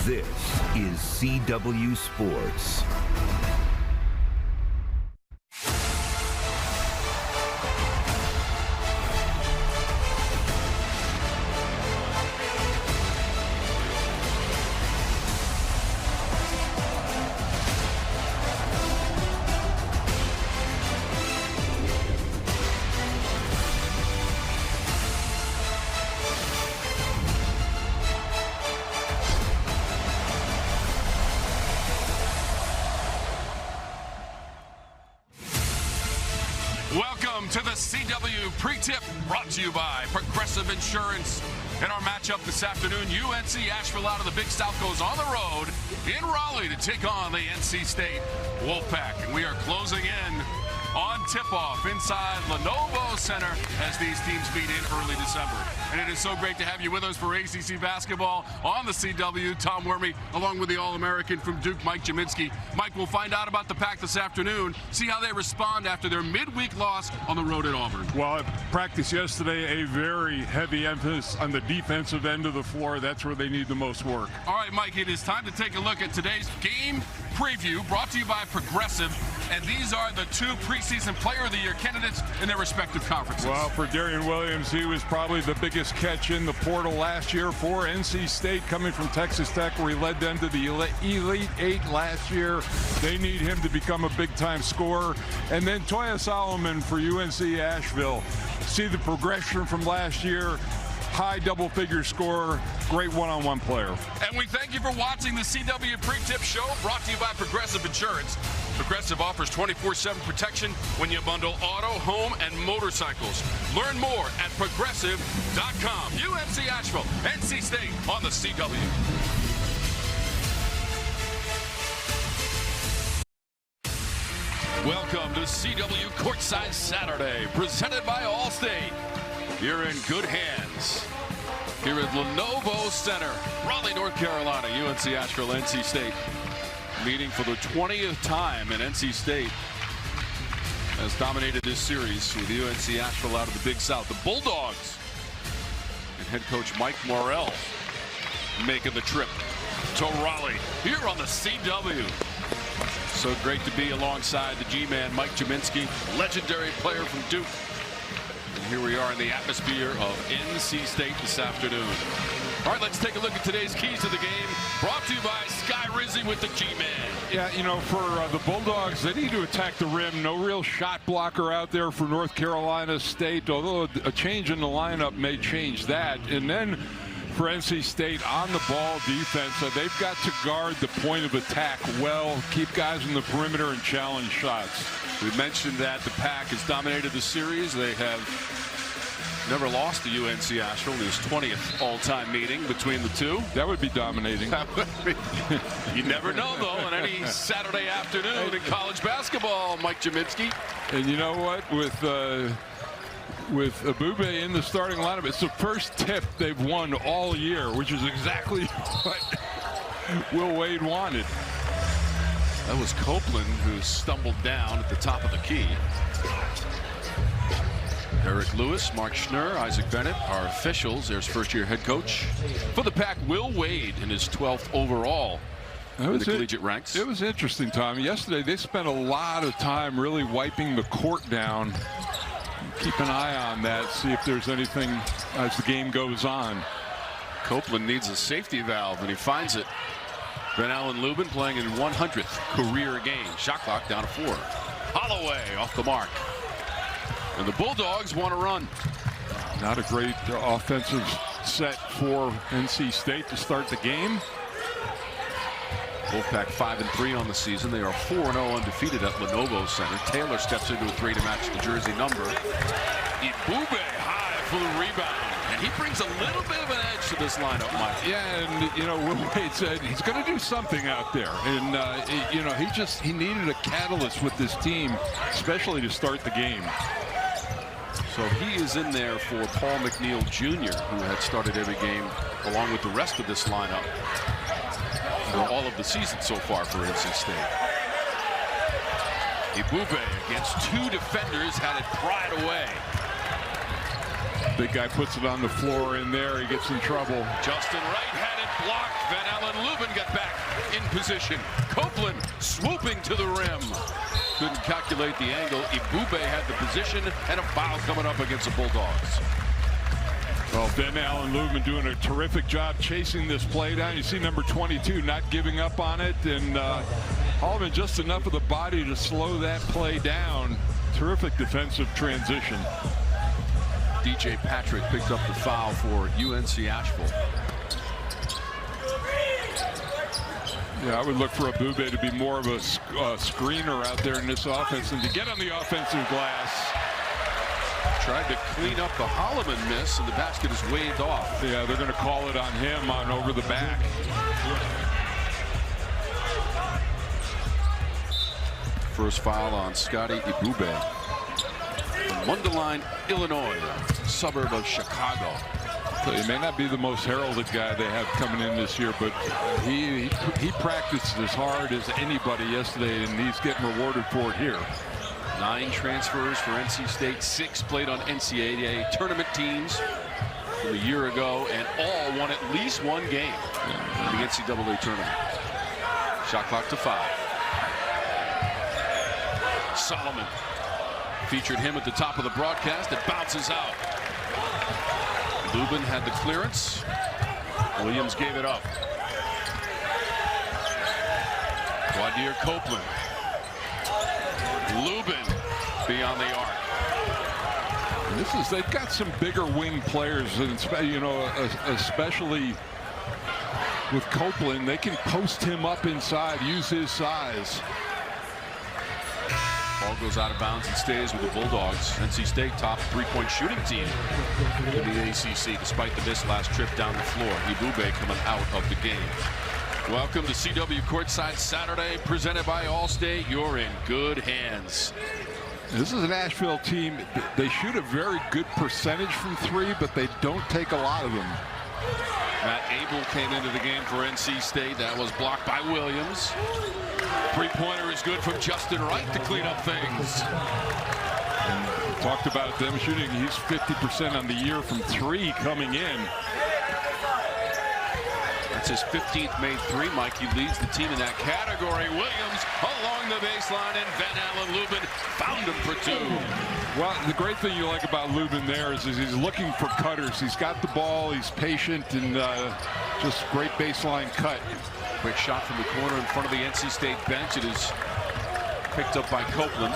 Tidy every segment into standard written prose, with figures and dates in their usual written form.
This is CW Sports. Welcome to the CW Pre-Tip, brought to you by Progressive Insurance. In our matchup this afternoon, UNC-Asheville out of the Big South goes on the road in Raleigh to take on the NC State Wolfpack. And we are closing in on tip-off inside Lenovo Center as these teams meet in early December. And it is so great to have you with us for ACC basketball on the CW. Tom Wormy, along with the All-American from Duke, Mike Jaminski. Mike, we'll find out about the Pack this afternoon, see how they respond after their midweek loss on the road at Auburn. Well, at practice yesterday, a very heavy emphasis on the defensive end of the floor. That's where they need the most work. All right, Mike, it is time to take a look at today's game preview brought to you by Progressive. And these are the two preseason Player of the Year candidates in their respective conferences. Well, for Darian Williams, he was probably the biggest catch in the portal last year for NC State, coming from Texas Tech, where he led them to the Elite Eight last year. They need him to become a big-time scorer. And then Toya Solomon for UNC-Asheville. See the progression from last year. High double-figure scorer, great one-on-one player. And we thank you for watching the CW Pre-Tip Show, brought to you by Progressive Insurance. Progressive offers 24/7 protection when you bundle auto, home, and motorcycles. Learn more at progressive.com. UNC-Asheville, NC State on the CW. Welcome to CW Courtside Saturday, presented by Allstate. You're in good hands here at Lenovo Center, Raleigh, North Carolina. UNC-Asheville, NC State meeting for the 20th time, and NC State has dominated this series with UNC-Asheville out of the Big South. The Bulldogs and head coach Mike Morrell making the trip to Raleigh here on the CW. So great to be alongside the G-Man, Mike Jaminski, legendary player from Duke. And here we are in the atmosphere of NC State this afternoon. All right, let's take a look at today's keys to the game, brought to you by Sky Rizzi with the G-Man. Yeah, you know, for the Bulldogs, they need to attack the rim. No real shot blocker out there for North Carolina State, although a change in the lineup may change that. And then for NC State, on the ball defense, they've got to guard the point of attack well, keep guys in the perimeter and challenge shots. We mentioned that the Pack has dominated the series. They have never lost to UNC-Asheville in his 20th all-time meeting between the two. That would be dominating. You never know, though, on any Saturday afternoon in college basketball, Mike Jaminski. And you know what? With Abube in the starting lineup, it's the first tip they've won all year, which is exactly what Will Wade wanted. That was Copeland who stumbled down at the top of the key. Eric Lewis, Mark Schnurr, Isaac Bennett, our officials. There's first-year head coach for the Pack, Will Wade, in his 12th overall in the collegiate ranks. It was interesting, Tom. Yesterday, they spent a lot of time really wiping the court down. Keep an eye on that, see if there's anything as the game goes on. Copeland needs a safety valve, and he finds it. Ben Allen Lubin playing in 100th career game. Shot clock down to 4. Holloway off the mark. And the Bulldogs want to run. Not a great offensive set for NC State to start the game. Wolfpack 5-3 on the season. They are 4-0 undefeated at Lenovo Center. Taylor steps into a 3 to match the jersey number. Ibube high for the rebound. And he brings a little bit of an edge to this lineup, Mike. Yeah, and, you know, Will Wade said he's going to do something out there. And, you know, he needed a catalyst with this team, especially to start the game. So he is in there for Paul McNeil Jr., who had started every game along with the rest of this lineup for all of the season so far for NC State. Ibube against 2 defenders had it pried away. Big guy puts it on the floor in there. He gets in trouble. Justin Wright had it blocked. Van Allen Lubin got back in position. Copeland swooping to the rim. Couldn't calculate the angle. Ibube had the position, and a foul coming up against the Bulldogs. Well, Van Allen Lubin doing a terrific job chasing this play down. You see number 22 not giving up on it, and Holloman just enough of the body to slow that play down. Terrific defensive transition. DJ Patrick picked up the foul for UNC-Asheville. Yeah, I would look for Ibube to be more of a screener out there in this offense and to get on the offensive glass. Tried to clean up the Holloman miss, and the basket is waved off. Yeah, they're going to call it on him on over the back. First foul on Scotty Ibube. From Mundelein, Illinois, a suburb of Chicago. So he may not be the most heralded guy they have coming in this year, but he practiced as hard as anybody yesterday, and he's getting rewarded for it here. 9 transfers for NC State, 6 played on NCAA tournament teams from a year ago, and all won at least one game in the NCAA tournament. Shot clock to 5. Solomon featured him at the top of the broadcast. It bounces out. Lubin had the clearance. Williams gave it up. Wadir Copeland. Lubin beyond the arc. And they've got some bigger wing players, and you know, especially with Copeland, they can post him up inside, use his size. Ball goes out of bounds and stays with the Bulldogs. NC State top 3-point shooting team in the ACC, despite the miss last trip down the floor. Ibube coming out of the game. Welcome to CW Courtside Saturday, presented by Allstate. You're in good hands. This is an Asheville team. They shoot a very good percentage from 3, but they don't take a lot of them. Matt Abel came into the game for NC State. That was blocked by Williams. Three-pointer is good from Justin Wright to clean up things. And we talked about them shooting. He's 50% on the year from 3 coming in. That's his 15th made 3, Mike. He leads the team in that category. Williams along the baseline, and Van Allen Lubin found him for 2. Well, the great thing you like about Lubin there is he's looking for cutters. He's got the ball, he's patient, and just great baseline cut. Quick shot from the corner in front of the NC State bench. It is picked up by Copeland.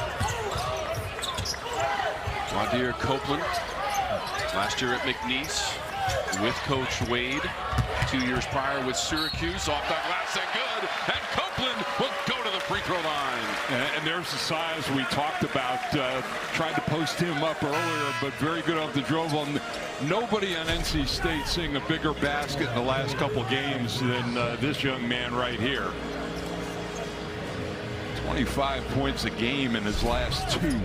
Wadir Copeland, last year at McNeese with Coach Wade. 2 years prior with Syracuse. Off that glass and good. And Copeland will go to the free throw line. And there's the size we talked about. Tried to post him up earlier, but very good off the dribble. Nobody on NC State seeing a bigger basket in the last couple games than this young man right here. 25 points a game in his last 2.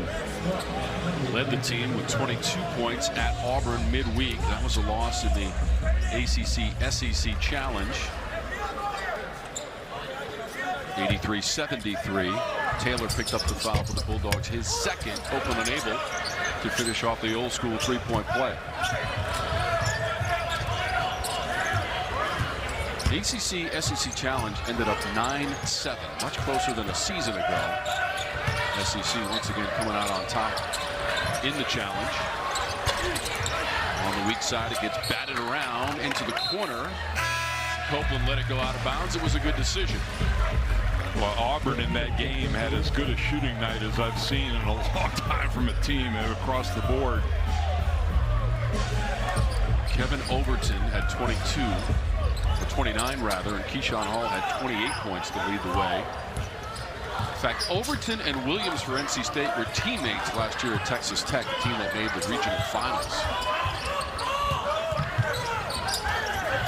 Led the team with 22 points at Auburn midweek. That was a loss in the ACC-SEC Challenge. 83-73. Taylor picked up the foul for the Bulldogs, his second. Copeland unable to finish off the old school 3-point play. ACC-SEC Challenge ended up 9-7, much closer than a season ago. SEC once again coming out on top in the challenge. On the weak side, it gets batted around into the corner. Copeland let it go out of bounds. It was a good decision. Well, Auburn in that game had as good a shooting night as I've seen in a long time from a team across the board. Kevin Overton had 22, or 29 rather, and Keyshawn Hall had 28 points to lead the way. In fact, Overton and Williams for NC State were teammates last year at Texas Tech, a team that made the regional finals.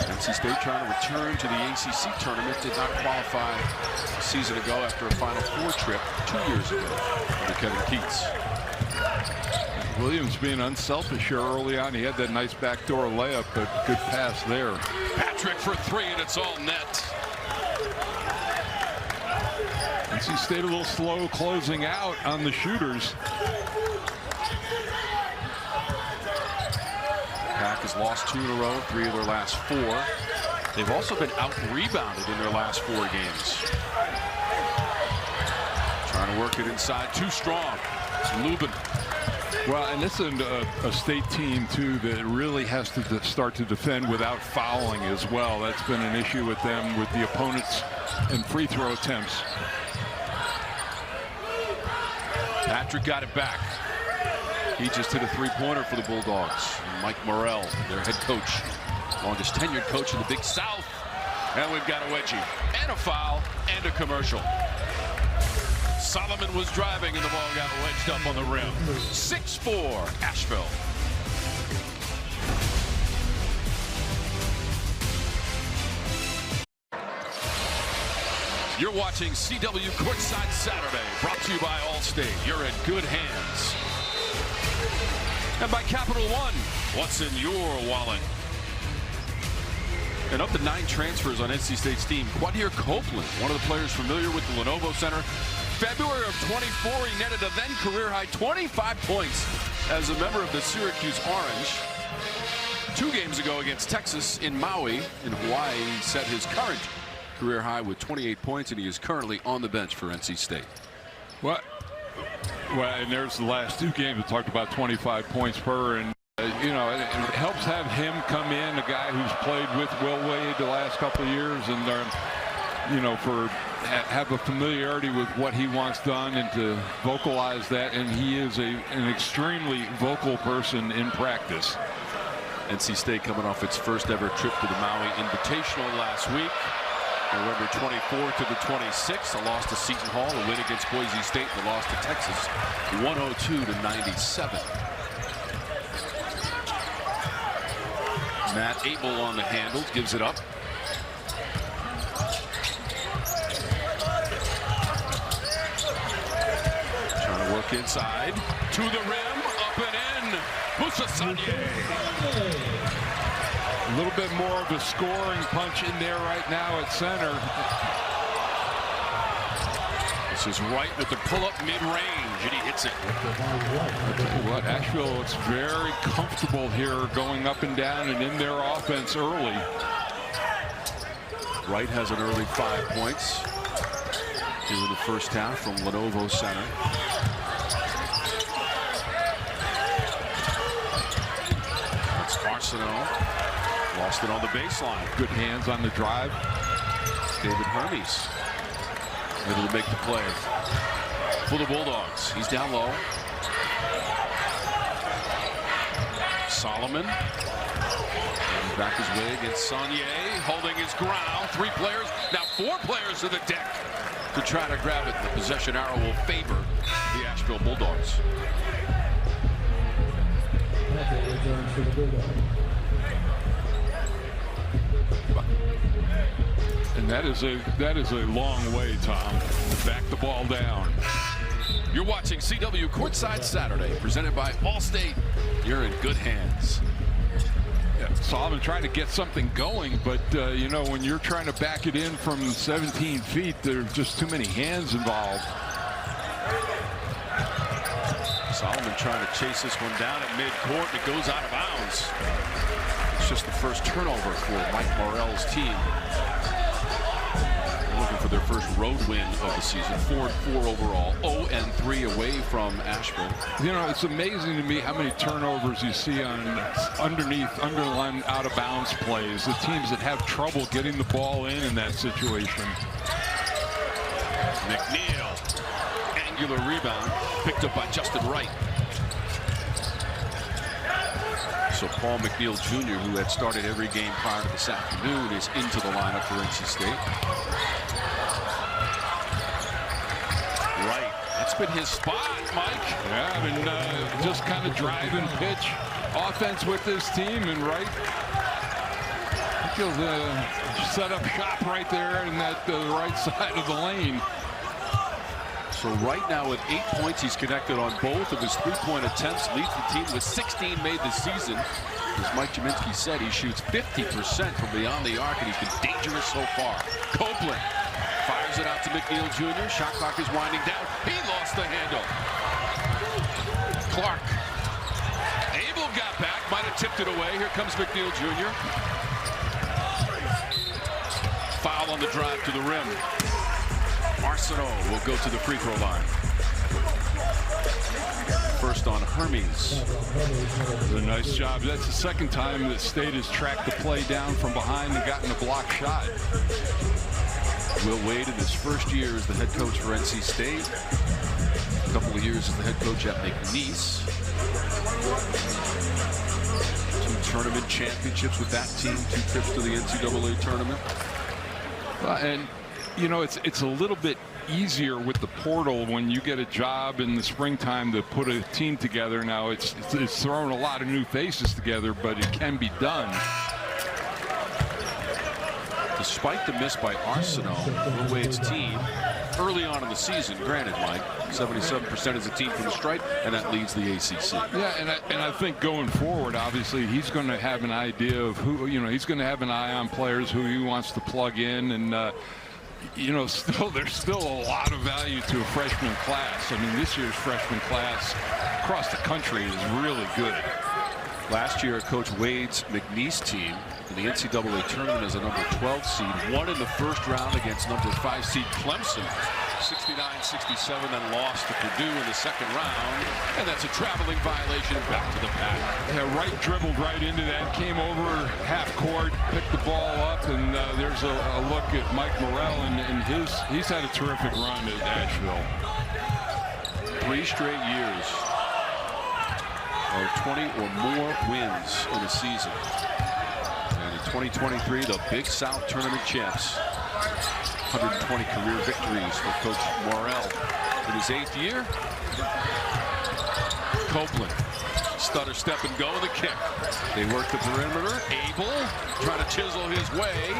NC State trying to return to the ACC tournament, did not qualify a season ago after a Final Four trip 2 years ago under Kevin Keats. Williams being unselfish here early on. He had that nice backdoor layup, but good pass there. Patrick for 3, and it's all net. NC State a little slow closing out on the shooters. has lost 2 in a row, 3 of their last 4. They've also been out-rebounded in their last 4 games. Trying to work it inside, too strong. It's Lubin. Well, and this is a state team, too, that really has to start to defend without fouling as well. That's been an issue with them, with the opponents and free throw attempts. Patrick got it back. He just hit a 3-pointer for the Bulldogs. And Mike Morrell, their head coach, longest tenured coach in the Big South. And we've got a wedgie and a foul and a commercial. Solomon was driving and the ball got wedged up on the rim. 6-4 Asheville. You're watching CW Courtside Saturday, brought to you by Allstate. You're in good hands. And by Capital One, what's in your wallet? And up to 9 transfers on NC State's team. Quadir Copeland, one of the players familiar with the Lenovo Center. February of 24, he netted a then career-high 25 points as a member of the Syracuse Orange. 2 games ago against Texas in Maui, in Hawaii, he set his current career high with 28 points, and he is currently on the bench for NC State. What? Well, and there's the last 2 games that talked about 25 points per, and you know, it helps have him come in, a guy who's played with Will Wade the last couple of years, and you know, have a familiarity with what he wants done and to vocalize that, and he is an extremely vocal person in practice. NC State coming off its first ever trip to the Maui Invitational last week. November 24th to the 26th, a loss to Seton Hall, a win against Boise State, and a loss to Texas, 102-97. Matt Abel on the handle, gives it up. Trying to work inside, to the rim, up and in, Moussa Sanye. A little bit more of a scoring punch in there right now at center. This is Wright with the pull-up mid-range, and he hits it. I'll tell you what, Asheville looks very comfortable here, going up and down and in their offense early. Wright has an early 5 points here in the first half from Lenovo Center. That's Arsenault. Lost it on the baseline. Good hands on the drive. David Hermes able to make the play for the Bulldogs. He's down low. Solomon back his way against Sanye, holding his ground. 3 players, now 4 players to the deck to try to grab it. The possession arrow will favor the Asheville Bulldogs. And that is a long way, Tom, to back the ball down. You're watching CW Courtside Saturday, presented by Allstate. You're in good hands. Yeah, Solomon trying to get something going, but you know, when you're trying to back it in from 17 feet, there's just too many hands involved. Solomon trying to chase this one down at midcourt. It goes out of bounds. It's just the first turnover for Mike Morrell's team. Looking for their first road win of the season. 4-4 overall, 0-3 away from Asheville. You know, it's amazing to me how many turnovers you see on underline out of bounds plays. The teams that have trouble getting the ball in that situation. McNeil, angular rebound, picked up by Justin Wright. So Paul McNeil Jr., who had started every game prior to this afternoon, is into the lineup for NC State. Right, that's been his spot, Mike. Yeah, I mean, just kind of drive and pitch offense with this team, and Wright, he'll set up shop right there in that right side of the lane. So right now with 8 points, he's connected on both of his 3-point attempts, leads the team with 16 made this season. As Mike Jaminski said, he shoots 50% from beyond the arc, and he's been dangerous so far. Copeland fires it out to McNeil Jr. Shot clock is winding down. He lost the handle. Clark. Abel got back, might have tipped it away. Here comes McNeil Jr. Foul on the drive to the rim. Arsenault will go to the free throw line. First on Hermes. A nice job. That's the second time that State has tracked the play down from behind and gotten a block shot. Will Wade in his first year as the head coach for NC State. A couple of years as the head coach at McNeese. 2 tournament championships with that team. 2 trips to the NCAA tournament. And you know, it's a little bit easier with the portal when you get a job in the springtime to put a team together. Now it's throwing a lot of new faces together, but it can be done. Despite the miss by Arsenault, Will Wade's team early on in the season, granted, Mike, 77% is a team from the stripe, and that leads the ACC. Yeah, and I think going forward, obviously, he's going to have an idea of who, you know, he's going to have an eye on players who he wants to plug in, and you know, there's still a lot of value to a freshman class. I mean, this year's freshman class across the country is really good. Last year, Coach Wade's McNeese team in the NCAA tournament as a number 12 seed, won in the first round against number 5 seed Clemson, 69-67, then lost to Purdue in the second round, and that's a traveling violation. Back to the pack. Yeah, Wright dribbled right into that, came over half court, picked the ball up, and there's a look at Mike Morrell, and he's had a terrific run at Asheville. 3 straight years of 20 or more wins in a season. And in 2023, the Big South Tournament champs. 120 career victories for Coach Morrell in his 8th year. Copeland, stutter, step, and go, the kick. They work the perimeter. Abel trying to chisel his way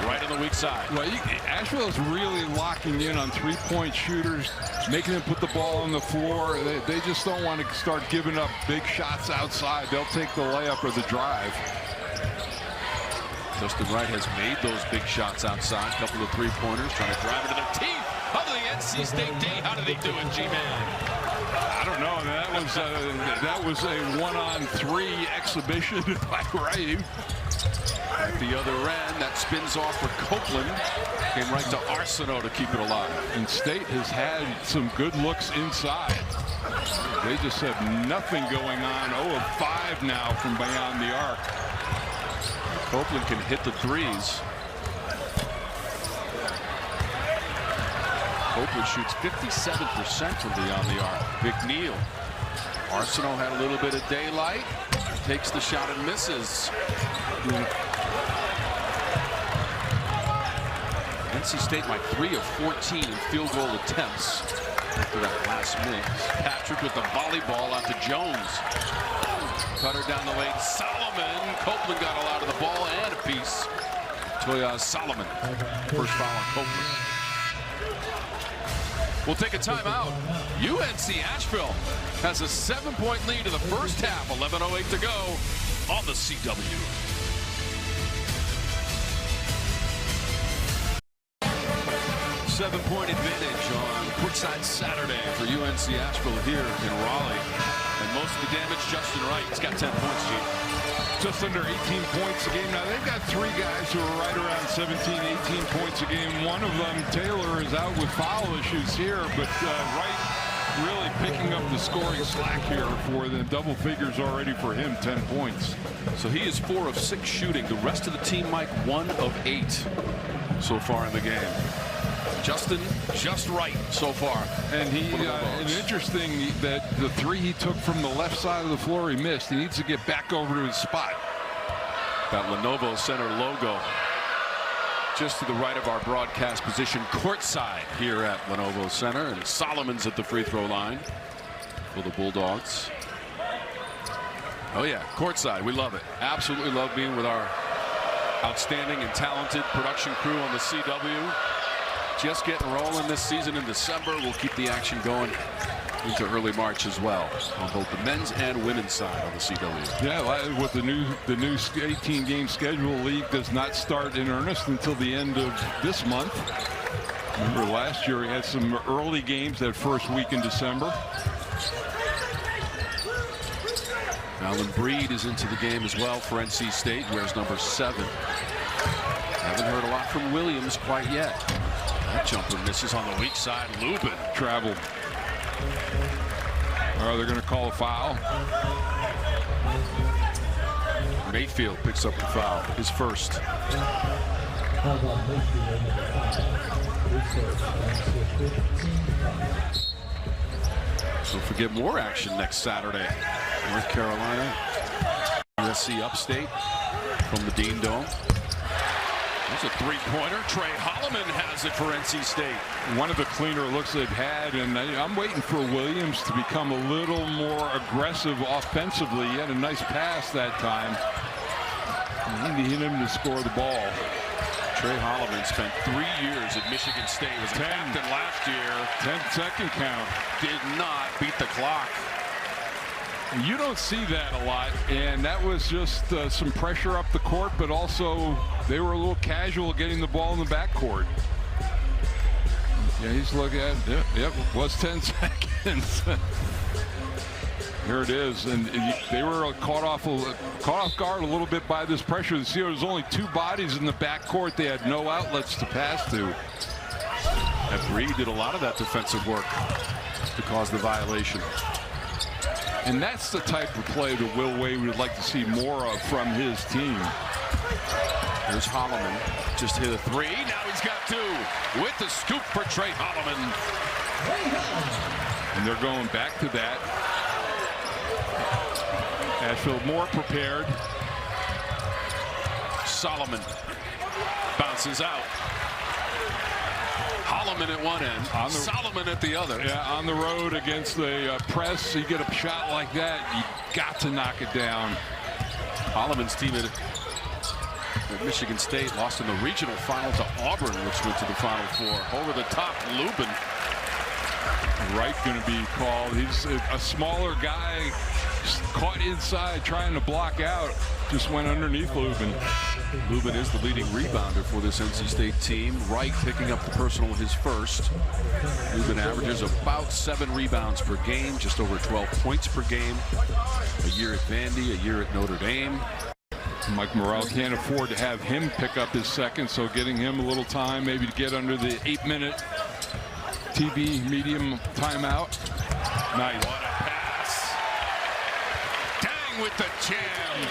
right on the weak side. Well, Asheville's really locking in on 3-point shooters, making them put the ball on the floor. They just don't want to start giving up big shots outside. They'll take the layup or the drive. Justin Wright has made those big shots outside. A couple of 3-pointers, trying to drive into their teeth of the NC State D. How did he do it, G-Man? I don't know. That was a 1-on-3 exhibition by Wright. At the other end, that spins off for Copeland. Came right to Arsenault to keep it alive. And State has had some good looks inside. They just have nothing going on. 0 of 5 now from beyond the arc. Copeland can hit the threes. Copeland shoots 57% from beyond the arc. McNeil. Arsenault had a little bit of daylight. Takes the shot and misses. NC State might 3 of 14 in field goal attempts after that last miss. Patrick with the volleyball out to Jones. Cutter down the lane. Solomon. Copeland got a lot of the ball and a piece. Toya Solomon. First foul on Copeland. We'll take a timeout. UNC-Asheville has a 7-point lead in the first half. 11:08 to go on the CW. Seven-point advantage on courtside Saturday for UNC-Asheville here in Raleigh. And most of the damage, Justin Wright. He's got 10 points, G. Just under 18 points a game. Now, they've got 3 guys who are right around 17, 18 points a game. One of them, Taylor, is out with foul issues here, but Wright really picking up the scoring slack here for the double figures already for him, 10 points. So he is 4 of 6 shooting. The rest of the team, Mike, 1 of 8 so far in the game. Justin just right so far. And and interesting that the 3 he took from the left side of the floor he missed. He needs to get back over to his spot. That Lenovo Center logo just to the right of our broadcast position courtside here at Lenovo Center. And Solomon's at the free throw line for the Bulldogs. Oh yeah, courtside. We love it. Absolutely love being with our outstanding and talented production crew on the CW. Just getting rolling this season in December. We'll keep the action going into early March as well on both the men's and women's side on the CW. Yeah, with the new 18-game schedule, league does not start in earnest until the end of this month. Remember last year we had some early games that first week in December. Alan Breed is into the game as well for NC State, wears number 7. Haven't heard a lot from Williams quite yet. That jumper misses on the weak side. Lubin traveled. They're going to call a foul. Mayfield picks up the foul, his first. So forget more action next Saturday. North Carolina, USC upstate from the Dean Dome. There's a three-pointer. Trey Holloman has it for NC State. One of the cleaner looks they've had, and I'm waiting for Williams to become a little more aggressive offensively. He had a nice pass that time. You need him to score the ball. Trey Holloman spent 3 years at Michigan State. Was a captain last year. 10-second count. Did not beat the clock. You don't see that a lot, and that was just some pressure up the court, but also they were a little casual getting the ball in the backcourt. Yeah, he's looking at it. Yep, it was 10 seconds. Here it is, and they were caught off guard a little bit by this pressure. You see, there was only 2 bodies in the backcourt. They had no outlets to pass to. And Breed did a lot of that defensive work to cause the violation. And that's the type of play that Will Wade would like to see more of from his team. There's Holloman, just hit a 3. Now he's got 2 with the scoop for Trey Holloman. And they're going back to that. Asheville more prepared. Solomon bounces out. Holloman at one end, Solomon at the other. Yeah, on the road against the press, you get a shot like that, you got to knock it down. Holloman's team at Michigan State lost in the regional final to Auburn, which went to the Final Four. Over the top, Lubin. Wright going to be called. He's a smaller guy, caught inside trying to block out. Just went underneath Lubin. Lubin is the leading rebounder for this NC State team. Wright picking up the personal, his first. Lubin averages about 7 rebounds per game, just over 12 points per game. A year at Vandy, a year at Notre Dame. Mike Morrell can't afford to have him pick up his second, so getting him a little time, maybe to get under the 8-minute TV medium timeout. Nice. What a pass. Dang with the jam.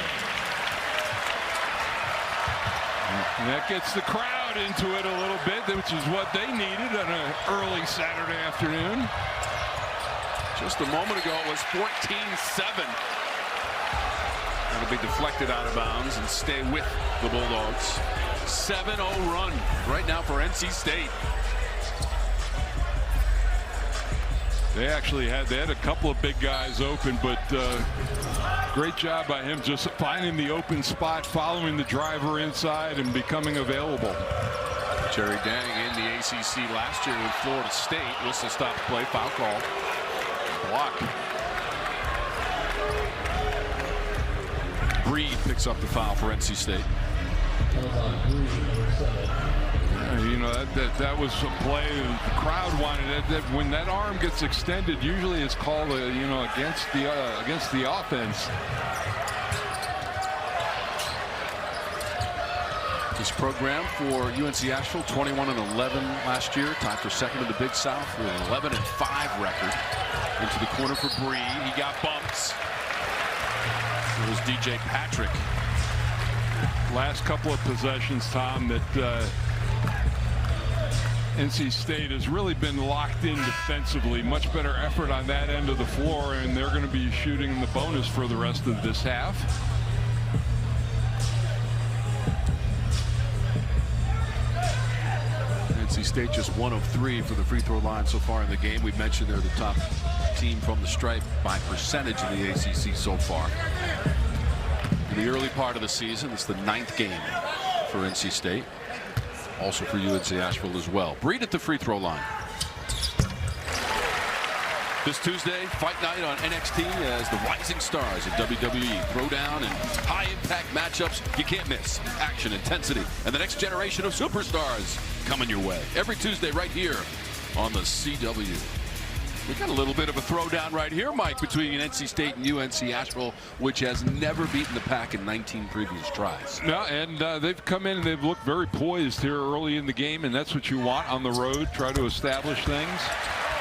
And that gets the crowd into it a little bit, which is what they needed on an early Saturday afternoon. Just a moment ago, it was 14-7. That'll be deflected out of bounds and stay with the Bulldogs. 7-0 run right now for NC State. They actually had a couple of big guys open, but great job by him just finding the open spot, following the driver inside, and becoming available. Jerry Dang in the ACC last year with Florida State. Whistle stop play, foul call. Block. Breed picks up the foul for NC State. You know, that was a play the crowd wanted it. That when that arm gets extended, usually it's called against the offense. This program for UNC-Asheville, 21-11 last year, tied for second in the Big South with an 11-5 record. Into the corner for Breed. He got bumps. It was DJ Patrick. Last couple of possessions, Tom, that NC State has really been locked in defensively. Much better effort on that end of the floor, and they're going to be shooting the bonus for the rest of this half. NC State just 1 of 3 for the free throw line so far in the game. We mentioned they're the top team from the stripe by percentage in the ACC so far. In the early part of the season, it's the 9th game for NC State. Also for UNC-Asheville as well. Breed at the free throw line. This Tuesday, fight night on NXT as the Rising Stars of WWE throw down and high-impact matchups you can't miss. Action, intensity, and the next generation of superstars coming your way. Every Tuesday right here on the CW. We got a little bit of a throwdown right here, Mike, between NC State and UNC-Asheville, which has never beaten the Pack in 19 previous tries. No, and they've come in and they've looked very poised here early in the game, and that's what you want on the road, try to establish things.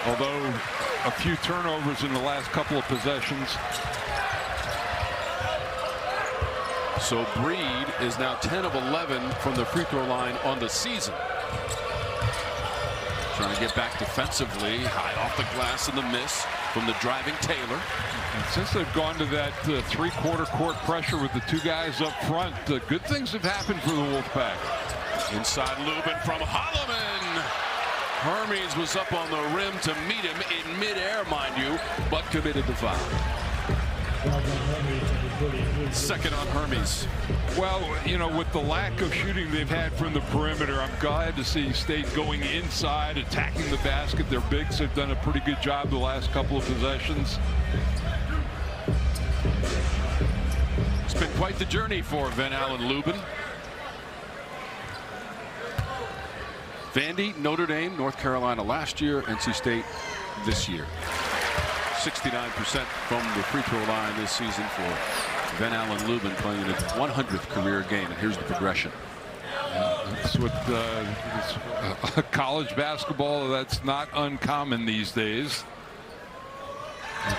Although a few turnovers in the last couple of possessions. So Breed is now 10 of 11 from the free throw line on the season. Trying to get back defensively, high off the glass and the miss from the driving Taylor. And since they've gone to that three-quarter court pressure with the two guys up front, good things have happened for the Wolfpack. Inside Lubin from Holloman. Hermes was up on the rim to meet him in midair, mind you, but committed the foul. Second on Hermes. Well, you know, with the lack of shooting they've had from the perimeter, I'm glad to see State going inside, attacking the basket. Their bigs have done a pretty good job the last couple of possessions. It's been quite the journey for Van Allen Lubin. Vandy, Notre Dame, North Carolina last year, NC State this year. 69% from the free throw line this season for Van Allen Lubin, playing in his 100th career game. And here's the progression. That's what college basketball, that's not uncommon these days.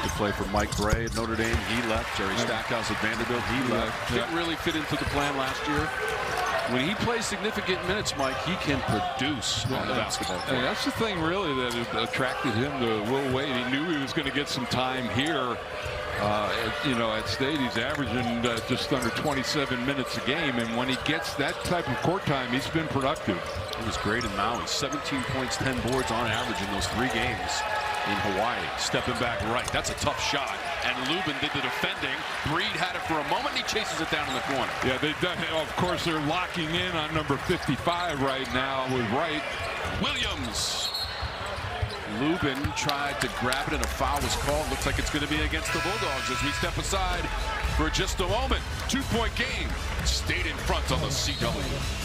To play for Mike Bray at Notre Dame. He left. Jerry Stackhouse at Vanderbilt. He left. Didn't really fit into the plan last year. When he plays significant minutes, Mike, he can produce on the basketball court. And that's the thing really that attracted him to Will Wade. He knew he was going to get some time here. At State, he's averaging just under 27 minutes a game, and when he gets that type of court time, he's been productive. He was great in Maui. 17 points, 10 boards on average in those 3 games in Hawaii. Stepping back right. That's a tough shot. And Lubin did the defending. Breed had it for a moment. And he chases it down in the corner. Yeah, they've done it. Of course, they're locking in on number 55 right now with Wright. Williams. Lubin tried to grab it and a foul was called. Looks like it's going to be against the Bulldogs as we step aside for just a moment. 2-point game. State in front on the CW.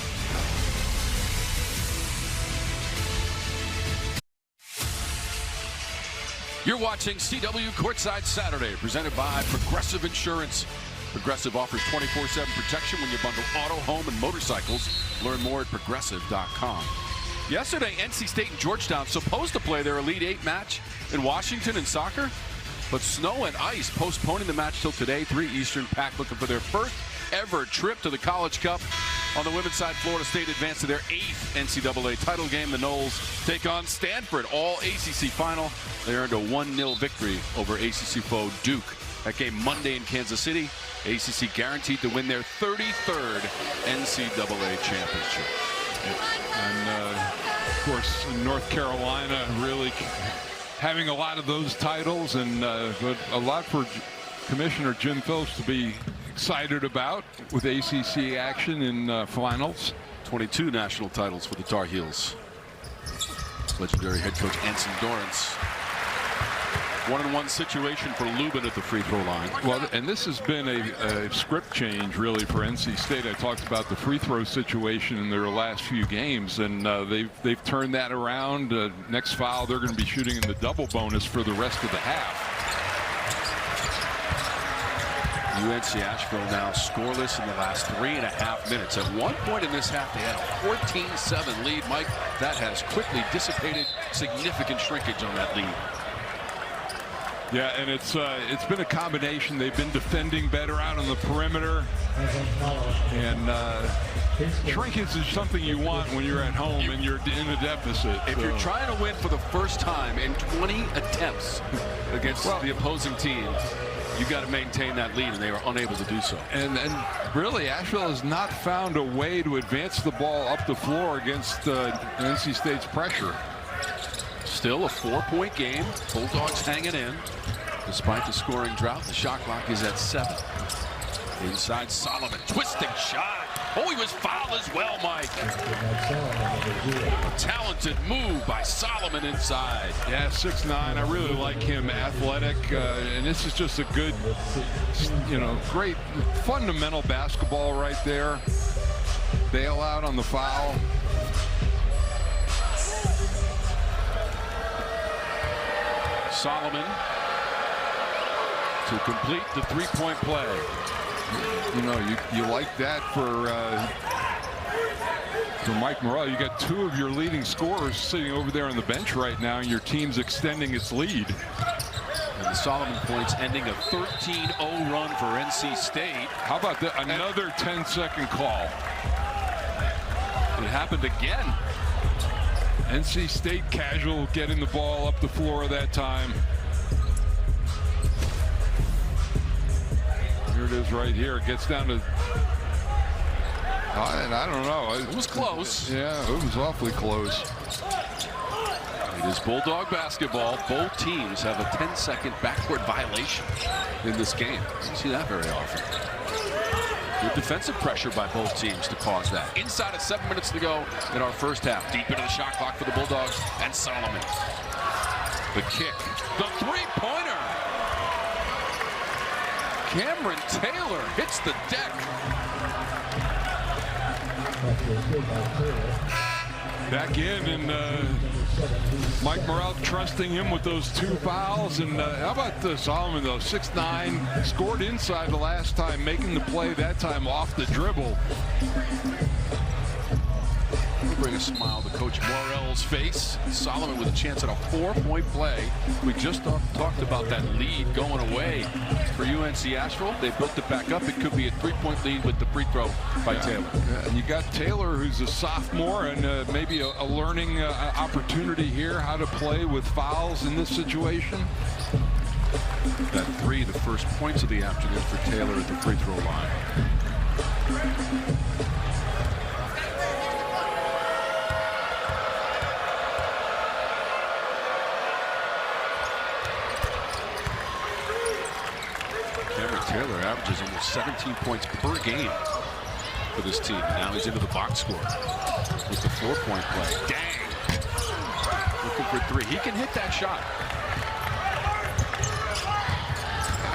You're watching CW Courtside Saturday, presented by Progressive Insurance. Progressive offers 24/7 protection when you bundle auto, home, and motorcycles. Learn more at progressive.com. Yesterday, NC State and Georgetown supposed to play their Elite Eight match in Washington in soccer, but snow and ice postponing the match till today. 3 Eastern. Pack looking for their first ever trip to the College Cup. On the women's side, Florida State advanced to their 8th NCAA title game. The Noles take on Stanford, all ACC final. They earned a 1-0 victory over ACC foe Duke. That game Monday in Kansas City. ACC guaranteed to win their 33rd NCAA championship. And of course, North Carolina really having a lot of those titles, and but a lot for Commissioner Jim Phillips to be excited about with ACC action in finals. 22 national titles for the Tar Heels. Legendary head coach Anson Dorrance. 1-on-1 situation for Lubin at the free throw line. Well, and this has been a script change really for NC State. I talked about the free throw situation in their last few games, and they've turned that around. Next foul, they're going to be shooting in the double bonus for the rest of the half. UNC-Asheville now scoreless in the last 3.5 minutes. At one point in this half, they had a 14-7 lead. Mike, that has quickly dissipated. Significant shrinkage on that lead. Yeah, and it's been a combination. They've been defending better out on the perimeter, and shrinkage is something you want when you're at home and you're in a deficit. If you're trying to win for the first time in 20 attempts against the opposing team, you got to maintain that lead, and they were unable to do so. And really, Asheville has not found a way to advance the ball up the floor against NC State's pressure. Still a 4-point game. Bulldogs hanging in. Despite the scoring drought, the shot clock is at 7. Inside Solomon, twisting shot. Oh, he was fouled as well, Mike. A talented move by Solomon inside. Yeah, 6'9". I really like him, athletic, and this is just a good, great fundamental basketball right there. Bail out on the foul. Solomon to complete the three-point play. You know, you like that for Mike Morrell. You got two of your leading scorers sitting over there on the bench right now, and your team's extending its lead. And the Solomon points ending a 13-0 run for NC State. How about another 10-second call? It happened again. NC State casual getting the ball up the floor that time. Here it is right here. It gets down to, I don't know. It was close. Yeah, it was awfully close. It is Bulldog basketball. Both teams have a 10-second backward violation in this game. You don't see that very often. Good defensive pressure by both teams to cause that. Inside of 7 minutes to go in our first half. Deep into the shot clock for the Bulldogs and Solomon. The kick. The three-pointer. Cameron Taylor hits the deck. Back in, and Mike Morrell trusting him with those two fouls. And how about Solomon, though? 6'9", scored inside the last time, making the play that time off the dribble. Bring a smile to Coach Morrell's face. Solomon with a chance at a 4-point play. We just talked about that lead going away for UNC-Asheville. They built it back up. It could be a 3-point lead with the free throw by Taylor. Yeah, and you got Taylor, who's a sophomore, and maybe a learning opportunity here, how to play with fouls in this situation. That three, the first points of the afternoon for Taylor at the free throw line. Taylor averages almost 17 points per game for this team. Now he's into the box score with the 4-point play. Dang! Looking for three. He can hit that shot.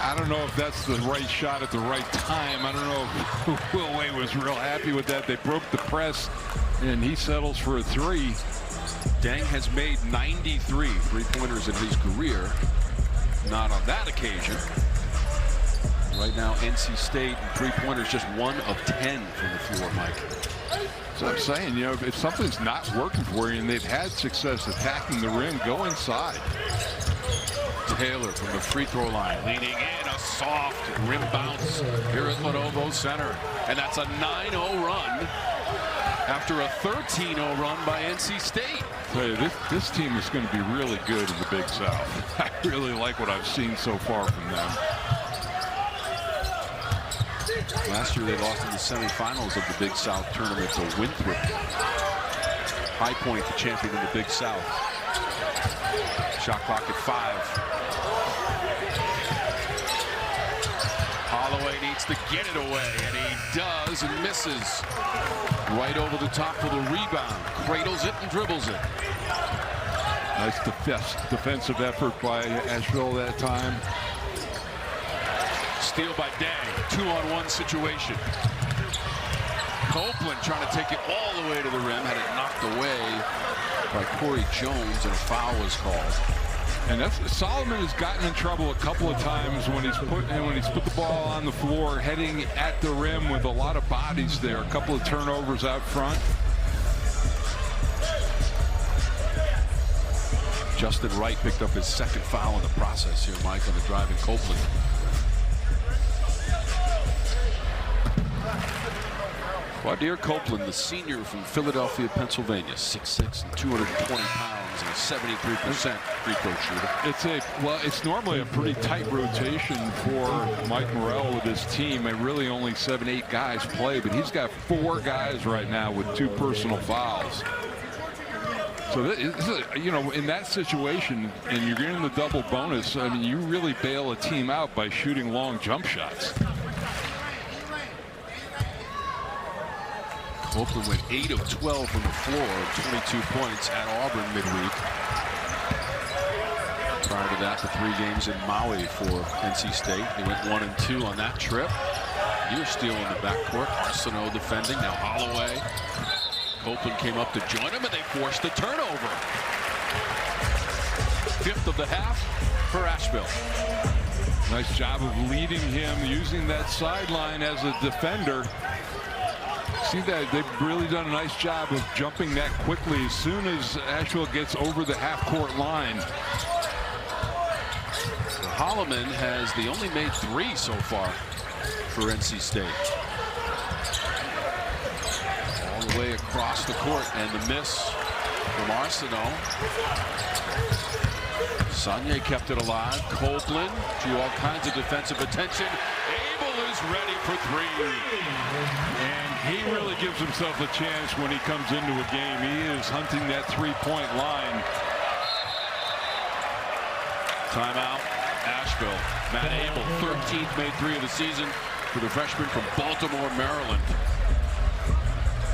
I don't know if that's the right shot at the right time. I don't know if Will Wade was real happy with that. They broke the press, and he settles for a three. Dang has made 93 three-pointers in his career. Not on that occasion. Right now, NC State three-pointers just 1 of 10 from the floor, Mike. So I'm saying, you know, if something's not working for you and they've had success attacking the rim, go inside. Taylor from the free throw line, leaning in, a soft rim bounce here at Lenovo Center. And that's a 9-0 run after a 13-0 run by NC State. Tell you, this team is going to be really good in the Big South. I really like what I've seen so far from them. Last year they lost in the semifinals of the Big South tournament to Winthrop. High Point, the champion in the Big South. Shot clock at 5. Holloway needs to get it away, and he does and misses. Right over the top for the rebound. Cradles it and dribbles it. Nice defensive effort by Asheville that time. Steal by Day. 2-on-1 situation. Copeland trying to take it all the way to the rim. Had it knocked away by Corey Jones, and a foul was called. And Solomon has gotten in trouble a couple of times when he's put the ball on the floor, heading at the rim with a lot of bodies there. A couple of turnovers out front. Justin Wright picked up his second foul in the process here, Mike, on the driving Copeland. Quadir Copeland, the senior from Philadelphia, Pennsylvania, 6'6" and 220 pounds, and a 73% free throw shooter. It's normally a pretty tight rotation for Mike Morrell with his team. And really only 7-8 guys play, but he's got 4 guys right now with 2 personal fouls. So you know, in that situation, and you're getting the double bonus, I mean, you really bail a team out by shooting long jump shots. Copeland went 8 of 12 from the floor, 22 points at Auburn midweek. Prior to that, the 3 games in Maui for NC State. They went 1 and 2 on that trip. You're still in the backcourt. Arsenault defending. Now Holloway. Copeland came up to join him, and they forced the turnover. 5th of the half for Asheville. Nice job of leading him, using that sideline as a defender. See that they've really done a nice job of jumping that quickly as soon as Asheville gets over the half-court line. Holloman has only made 3 so far for NC State. All the way across the court, and the miss from Arsenault. Saunier kept it alive. Copeland drew all kinds of defensive attention. Abel is ready for 3. And he really gives himself a chance when he comes into a game. He is hunting that 3-point line. Timeout, Asheville. Matt Abel, 13th made 3 of the season for the freshman from Baltimore, Maryland.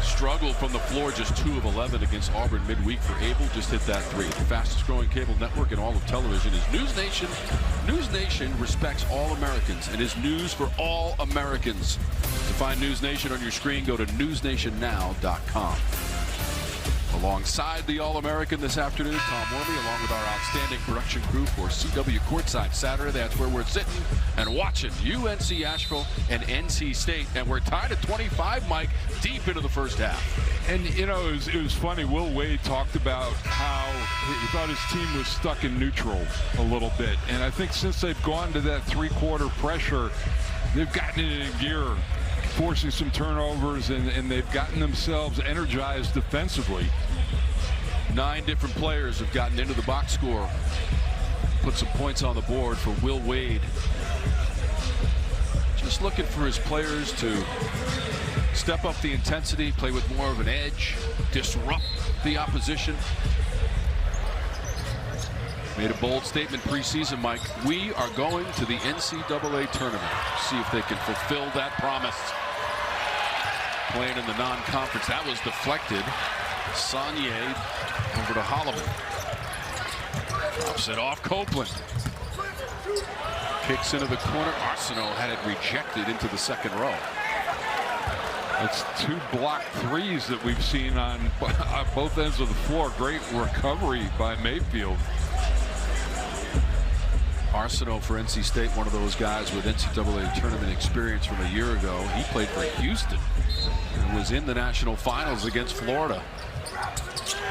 Struggled from the floor, just 2 of 11 against Auburn midweek for Abel. Just hit that 3. The fastest growing cable network in all of television is News Nation. News Nation respects all Americans and is news for all Americans. To find News Nation on your screen, go to newsnationnow.com. Alongside the All-American this afternoon, Tom Wormy, along with our outstanding production crew for CW Courtside Saturday. That's where we're sitting and watching UNC-Asheville and NC State. And we're tied at 25, Mike, deep into the first half. And, you know, it was funny. Will Wade talked about how he thought his team was stuck in neutral a little bit. And I think since they've gone to that 3-quarter pressure, they've gotten it in gear, forcing some turnovers, and they've gotten themselves energized defensively. 9 different players have gotten into the box score, put some points on the board for Will Wade. Just looking for his players to step up the intensity, play with more of an edge, disrupt the opposition. Made a bold statement preseason, Mike. We are going to the NCAA tournament. See if they can fulfill that promise. Playing in the non-conference. That was deflected. Saunier over to Holloman. Drops it off Copeland. Kicks into the corner. Arsenault had it rejected into the second row. It's 2 blocked threes that we've seen on both ends of the floor. Great recovery by Mayfield. Arsenault for NC State, one of those guys with NCAA tournament experience from a year ago. He played for Houston and was in the national finals against Florida.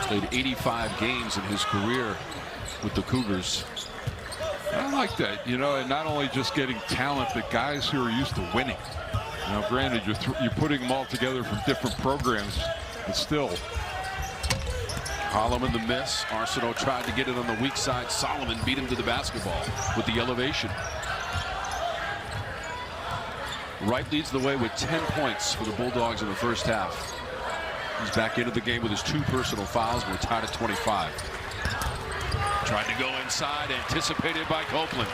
Played 85 games in his career with the Cougars. I like that, you know, and not only just getting talent, but guys who are used to winning. Now, granted, you're putting them all together from different programs, but still. Holloman the miss. Arsenault tried to get it on the weak side. Solomon beat him to the basketball with the elevation. Wright leads the way with 10 points for the Bulldogs in the first half. He's back into the game with his 2 personal fouls. We're tied at 25. Tried to go inside, anticipated by Copeland.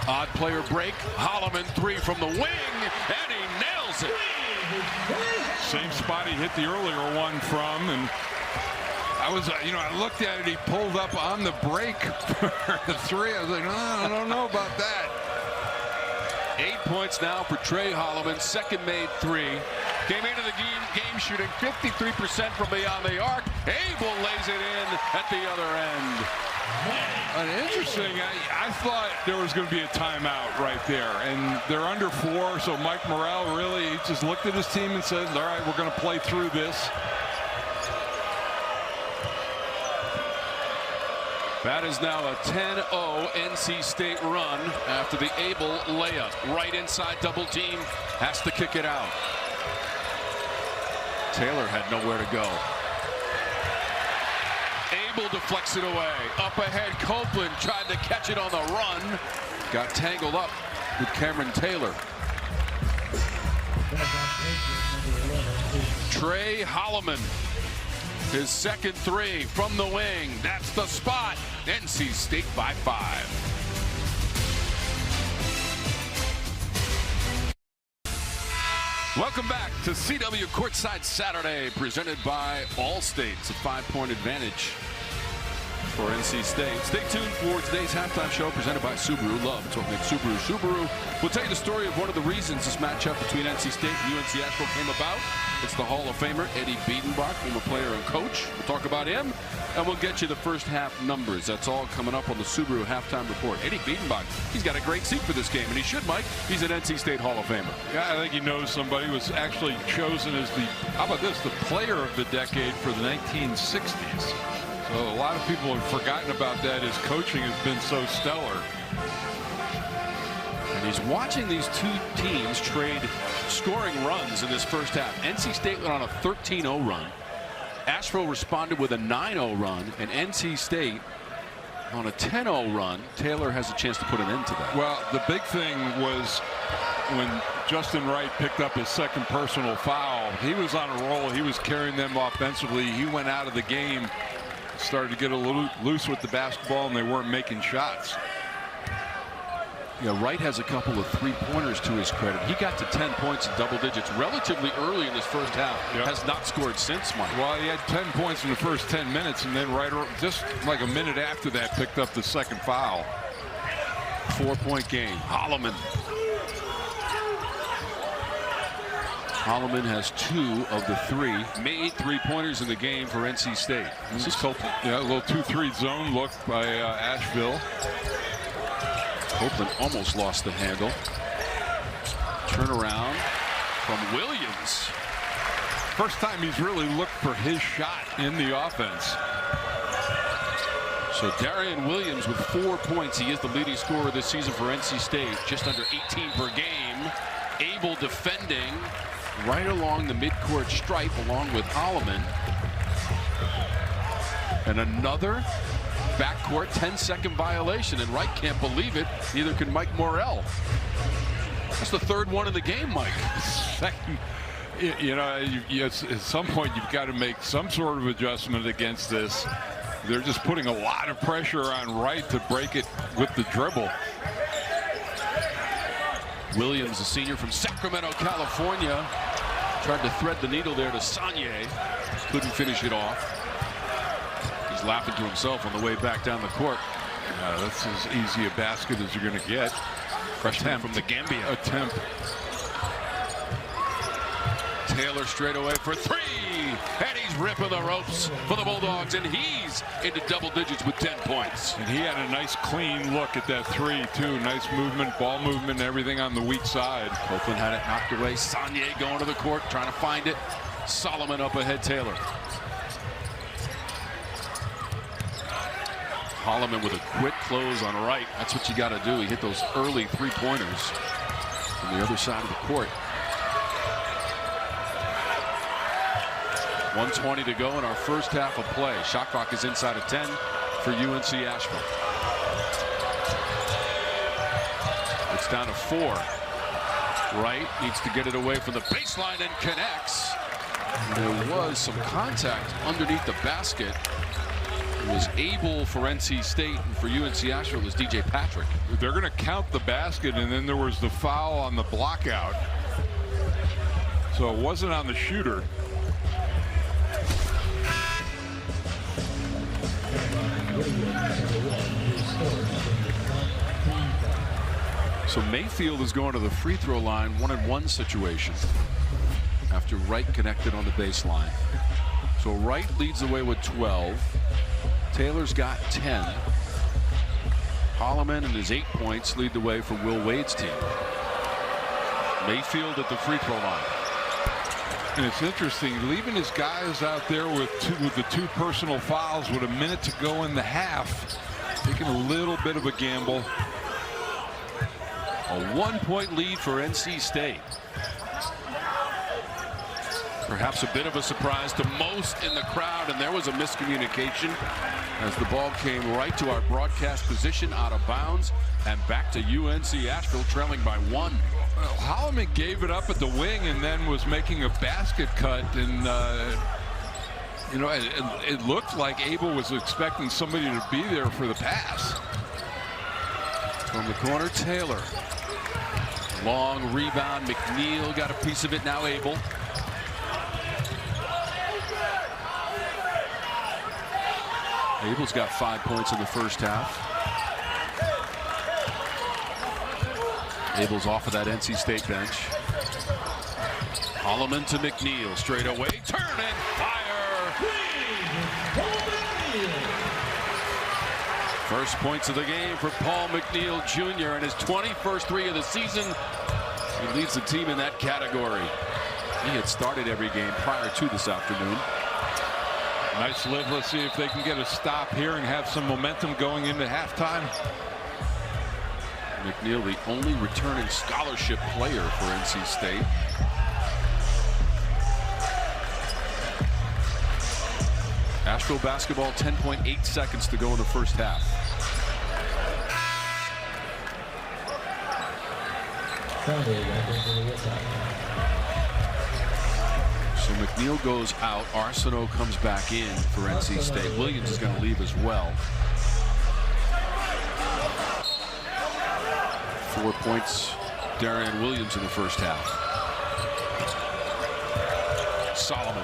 Odd player break. Holloman 3 from the wing, and he nails it. Same spot he hit the earlier one from, and I was, you know, I looked at it. He pulled up on the break for the 3. I was like, I don't know about that. 8 points now for Trey Holloman. Second made 3. Came into the game shooting 53% from beyond the arc. Abel lays it in at the other end. And interesting, I thought there was going to be a timeout right there, and they're under 4, so Mike Morrell really, he just looked at his team and said, all right, we're going to play through this. That is now a 10-0 NC State run after the Abel layup. Right inside double team, has to kick it out. Taylor had nowhere to go. Abel deflects it away. Up ahead, Copeland tried to catch it on the run. Got tangled up with Cameron Taylor. Trey Holloman, his second 3 from the wing. That's the spot. NC State by 5. Welcome back to CW Courtside Saturday, presented by Allstate. It's a 5-point advantage for NC State. Stay tuned for today's halftime show presented by Subaru. Love, it's what makes Subaru Subaru. We'll tell you the story of one of the reasons this matchup between NC State and UNC-Asheville came about. It's the Hall of Famer Eddie Biedenbach, former player and coach. We'll talk about him, and we'll get you the first half numbers. That's all coming up on the Subaru halftime report. Eddie Biedenbach, he's got a great seat for this game, and he should, Mike. He's an NC State Hall of Famer. Yeah, I think he knows somebody. Was actually chosen as the, how about this, the player of the decade for the 1960s. So a lot of people have forgotten about that. His coaching has been so stellar. And he's watching these two teams trade scoring runs in this first half. NC State went on a 13-0 run. Asheville responded with a 9-0 run, and NC State on a 10-0 run. Taylor has a chance to put an end to that. Well, the big thing was when Justin Wright picked up his second personal foul. He was on a roll. He was carrying them offensively. He went out of the game, started to get a little loose with the basketball, and they weren't making shots. Yeah, Wright has a couple of three-pointers to his credit. He got to 10 points in double digits relatively early in this first half. Yep. Has not scored since, Mike. Well, he had 10 points in the first 10 minutes, and then just like a minute after that, picked up the second foul. 4-point game. Holloman. Holloman has 2 of the 3. Made 3-pointers in the game for NC State. This is Copeland. Yeah, a little 2-3 zone look by Asheville. Copeland almost lost the handle. Turnaround from Williams. First time he's really looked for his shot in the offense. So Darian Williams with 4 points. He is the leading scorer this season for NC State. Just under 18 per game. Abel defending right along the midcourt stripe along with Holloman. And another backcourt 10-second violation, and Wright can't believe it. Neither can Mike Morrell. That's the third one of the game, Mike. Second, you know, at some point you've got to make some sort of adjustment against this. They're just putting a lot of pressure on Wright to break it with the dribble. Williams, a senior from Sacramento, California, tried to thread the needle there to Sanye. Couldn't finish it off. He's laughing to himself on the way back down the court. That's as easy a basket as you're going to get. Freshman from the Gambia. Attempt. Taylor straight away for 3. And he's ripping the ropes for the Bulldogs, and he's into double digits with 10 points. And he had a nice clean look at that 3, too. Nice movement, ball movement, everything on the weak side. Copeland had it knocked away. Sanye going to the court, trying to find it. Solomon up ahead, Taylor. Holloman with a quick close on Wright. That's what you got to do. He hit those early 3-pointers from the other side of the court. 1:20 to go in our first half of play. Shot clock is inside of 10 for UNC-Asheville. It's down to 4. Wright needs to get it away from the baseline and connects. There was some contact underneath the basket. It was able for NC State, and for UNC-Asheville was DJ Patrick. They're going to count the basket, and then there was the foul on the block out. So it wasn't on the shooter. So Mayfield is going to the free throw line, 1-on-1 situation after Wright connected on the baseline. So Wright leads the way with 12. Taylor's got 10. Holloman and his 8 points lead the way for Will Wade's team. Mayfield at the free throw line. And it's interesting, leaving his guys out there with the 2 personal fouls with a minute to go in the half, taking a little bit of a gamble. A 1-point lead for NC State. Perhaps a bit of a surprise to most in the crowd, and there was a miscommunication as the ball came right to our broadcast position, out of bounds, and back to UNC-Asheville trailing by 1. Well, Holloman gave it up at the wing and then was making a basket cut, and you know, it looked like Abel was expecting somebody to be there for the pass. From the corner, Taylor. Long rebound. McNeil got a piece of it. Now Abel. Abel's got 5 points in the first half. Abel's off of that NC State bench. Holloman to McNeil, straight away, turn and fire. First points of the game for Paul McNeil Jr. and his 21st three of the season. He leads the team in that category. He had started every game prior to this afternoon. Nice lift. Let's see if they can get a stop here and have some momentum going into halftime. McNeil, the only returning scholarship player for NC State. Asheville basketball, 10.8 seconds to go in the first half. So McNeil goes out. Arsenault comes back in for NC State. Williams is going to leave as well. 4 points, Darian Williams in the first half. Solomon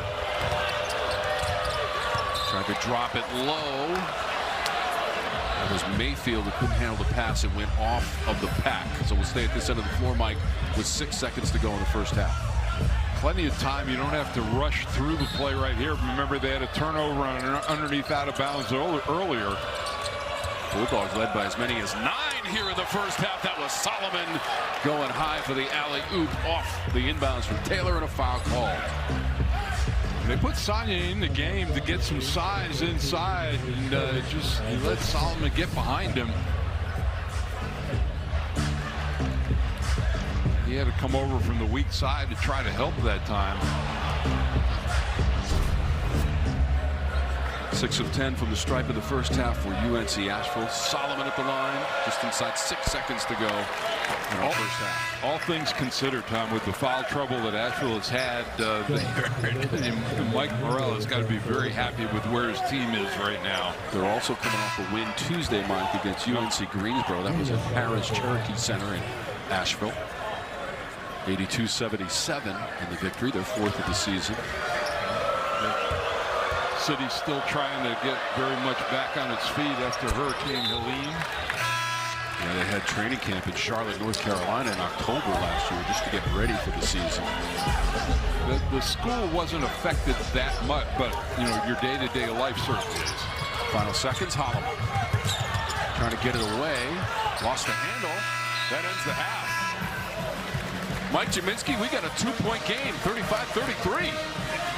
tried to drop it low. That was Mayfield who couldn't handle the pass. It went off of the pack. So we'll stay at this end of the floor, Mike, with 6 seconds to go in the first half. Plenty of time. You don't have to rush through the play right here. Remember, they had a turnover underneath out of bounds earlier. Bulldogs led by as many as 9 here in the first half. That was Solomon going high for the alley-oop off the inbounds from Taylor, and a foul call. They put Sonia in the game to get some size inside, and just let Solomon get behind him. He had to come over from the weak side to try to help that time. 6 of 10 from the stripe in the first half for UNC-Asheville. Solomon at the line, just inside 6 seconds to go in our first half. All things considered, Tom, with the foul trouble that Asheville has had, Mike Morrell has got to be very happy with where his team is right now. They're also coming off a win Tuesday, Mike, against UNC Greensboro. That was at Harris Cherokee Center in Asheville. 82-77 in the victory, their 4th of the season. City's still trying to get very much back on its feet after Hurricane Helene. Yeah, they had training camp in Charlotte, North Carolina in October last year just to get ready for the season. The school wasn't affected that much, but you know, your day-to-day life certainly is. Final seconds, Holloman trying to get it away, lost the handle. That ends the half. Mike Jaminski, we got a 2-point game, 35-33.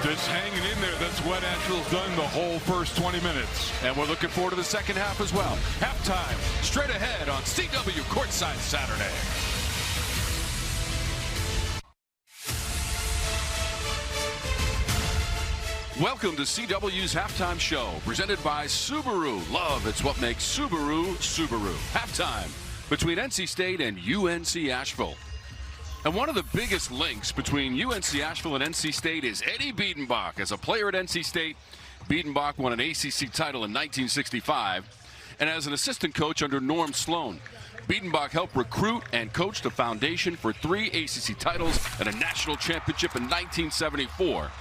Just hanging in there. That's what Asheville's done the whole first 20 minutes. And we're looking forward to the second half as well. Halftime, straight ahead on CW Courtside Saturday. Welcome to CW's Halftime Show, presented by Subaru. Love, it's what makes Subaru, Subaru. Halftime between NC State and UNC-Asheville. And one of the biggest links between UNC-Asheville and NC State is Eddie Biedenbach. As a player at NC State, Biedenbach won an ACC title in 1965, and as an assistant coach under Norm Sloan. Biedenbach helped recruit and coach the foundation for 3 ACC titles and a national championship in 1974.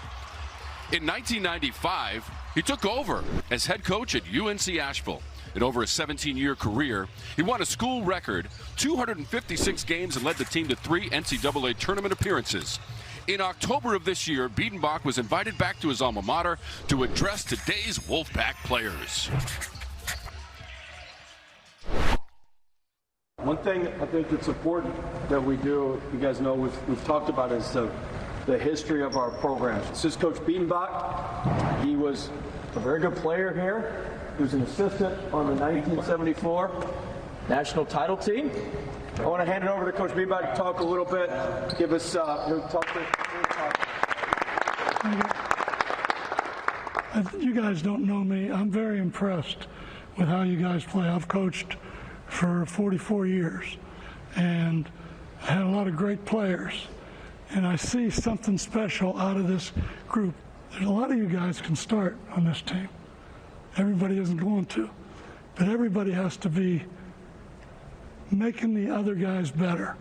In 1995, he took over as head coach at UNC-Asheville. In over a 17-year career, he won a school record 256 games and led the team to 3 NCAA tournament appearances. In October of this year, Biedenbach was invited back to his alma mater to address today's Wolfpack players. One thing I think that's important that we do, you guys know we've talked about, is the history of our programs. This is Coach Biedenbach. He was a very good player here. He was an assistant on the 1974 national title team. I want to hand it over to Coach Biedenbach to talk a little bit. Give us You guys don't know me. I'm very impressed with how you guys play. I've coached for 44 years and I had a lot of great players. And I see something special out of this group. There's a lot of you guys can start on this team. Everybody isn't going to, but everybody has to be making the other guys better.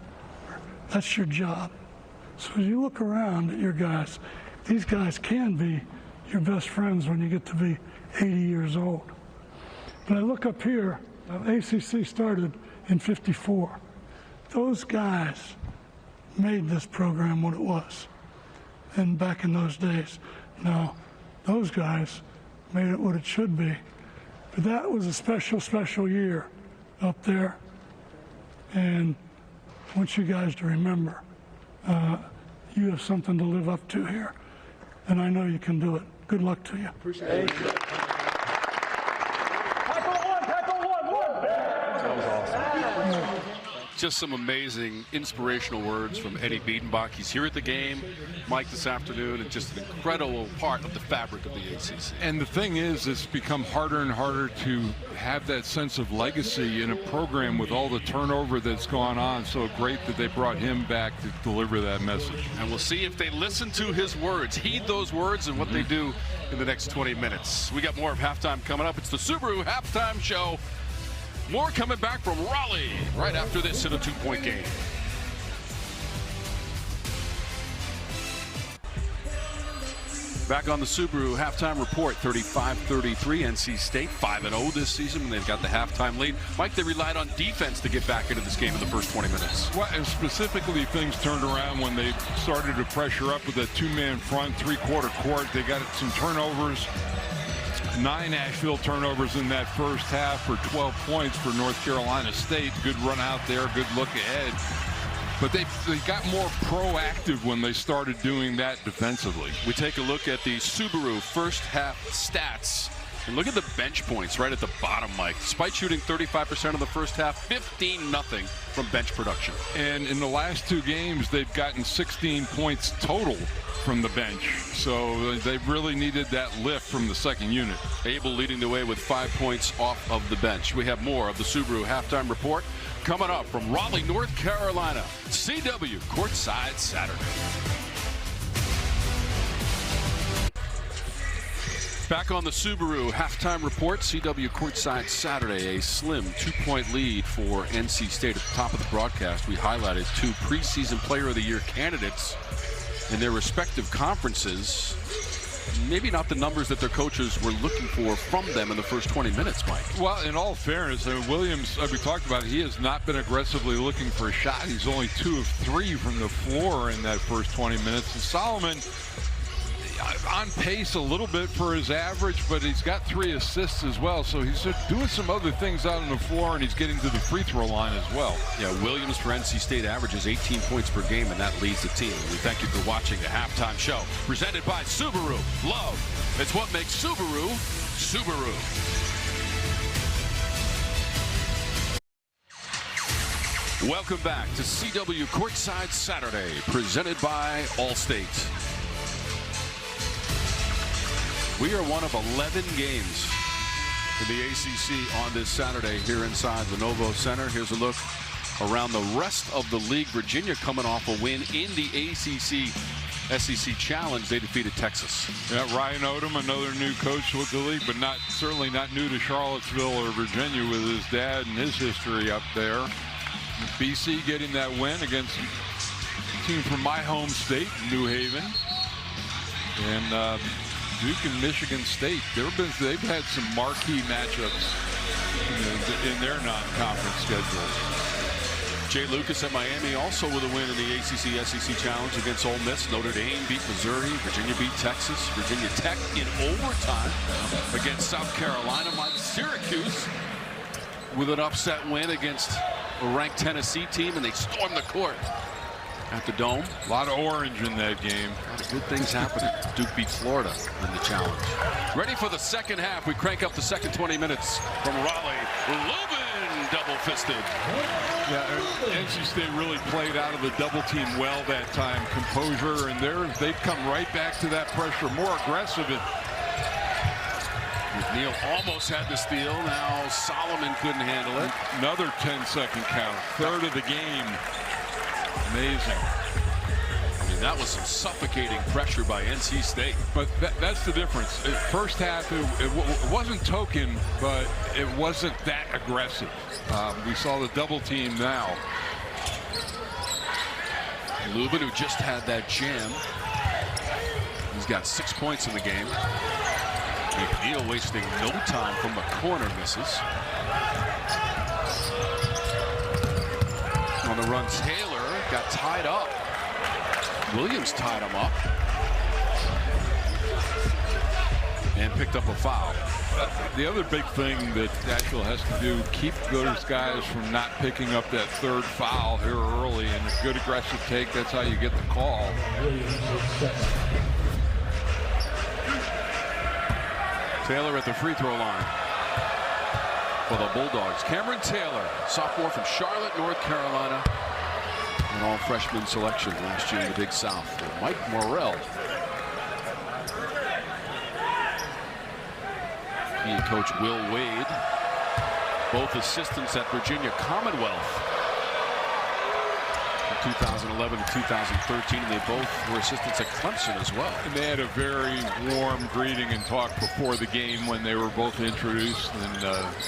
That's your job. So as you look around at your guys, these guys can be your best friends when you get to be 80 years old. When I look up here, ACC started in '54. Those guys made this program what it was, and back in those days. Now, those guys made it what it should be. But that was a special, special year up there, and I want you guys to remember, you have something to live up to here, and I know you can do it. Good luck to you. Appreciate it. Just some amazing, inspirational words from Eddie Biedenbach. He's here at the game, Mike, this afternoon, and just an incredible part of the fabric of the ACC. And the thing is, it's become harder and harder to have that sense of legacy in a program with all the turnover that's gone on. So great that they brought him back to deliver that message. And we'll see if they listen to his words, heed those words, and what they do in the next 20 minutes. We got more of halftime coming up. It's the Subaru Halftime Show. More coming back from Raleigh right after this in a 2-point game. Back on the Subaru halftime report, 35-33, NC State 5-0 this season, and they've got the halftime lead. Mike, they relied on defense to get back into this game in the first 20 minutes. Well, and specifically, things turned around when they started to pressure up with a two-man front, three-quarter court. They got some turnovers. 9 Asheville turnovers in that first half for 12 points for North Carolina State. Good run out there, good look ahead. But they got more proactive when they started doing that defensively. We take a look at the Subaru first half stats. And look at the bench points right at the bottom, Mike. Despite shooting 35% of the first half, 15-0 from bench production. And in the last 2 games, they've gotten 16 points total from the bench. So they really needed that lift from the second unit. Abel leading the way with 5 points off of the bench. We have more of the Subaru halftime report coming up from Raleigh, North Carolina. CW Courtside Saturday. Back on the Subaru halftime report, CW Courtside Saturday, a slim 2-point lead for NC State. At the top of the broadcast, we highlighted 2 preseason player of the year candidates in their respective conferences. Maybe not the numbers that their coaches were looking for from them in the first 20 minutes, Mike. Well, in all fairness, Williams, we talked about, he has not been aggressively looking for a shot. He's only 2 of 3 from the floor in that first 20 minutes. And Solomon, on pace a little bit for his average, but he's got 3 assists as well. So he's doing some other things out on the floor, and he's getting to the free throw line as well. Yeah, Williams for NC State averages 18 points per game, and that leads the team. We thank you for watching the halftime show presented by Subaru. Love, it's what makes Subaru, Subaru. Welcome back to CW Courtside Saturday, presented by Allstate. We are one of 11 games in the ACC on this Saturday here inside Lenovo Center. Here's a look around the rest of the league. Virginia coming off a win in the ACC SEC Challenge. They defeated Texas. Yeah, Ryan Odom, another new coach with the league, but certainly not new to Charlottesville or Virginia with his dad and his history up there. BC getting that win against a team from my home state, New Haven. And Duke and Michigan State, they've had some marquee matchups in their non-conference schedule. Jay Lucas at Miami also with a win in the ACC SEC Challenge against Ole Miss. Notre Dame beat Missouri. Virginia beat Texas. Virginia Tech in overtime against South Carolina. Syracuse with an upset win against a ranked Tennessee team, and they stormed the court at the Dome. A lot of orange in that game. A lot of good things happening. Duke beat Florida in the challenge. Ready for the second half. We crank up the second 20 minutes from Raleigh. Lubin double-fisted. Yeah, NC State really played out of the double team well that time. Composure, and they've come right back to that pressure, more aggressive. McNeil almost had the steal. Now Solomon couldn't handle it. Another 10-second count. Third of the game. Amazing. I mean, that was some suffocating pressure by NC State. But that's the difference. First half, it wasn't token, but it wasn't that aggressive. We saw the double team now. Lubin, who just had that jam. He's got 6 points in the game. McNeil wasting no time from the corner, misses. On the run, Taylor got tied up. Williams tied him up and picked up a foul. The other big thing that Asheville has to do, keep those guys from not picking up that third foul here early, and a good aggressive take, that's how you get the call. Taylor at the free throw line for the Bulldogs. Cameron Taylor, sophomore from Charlotte, North Carolina. An all-freshman selection last year in the Big South. Mike Morrell. He and Coach Will Wade, both assistants at Virginia Commonwealth from 2011 to 2013, and they both were assistants at Clemson as well. And they had a very warm greeting and talk before the game when they were both introduced, and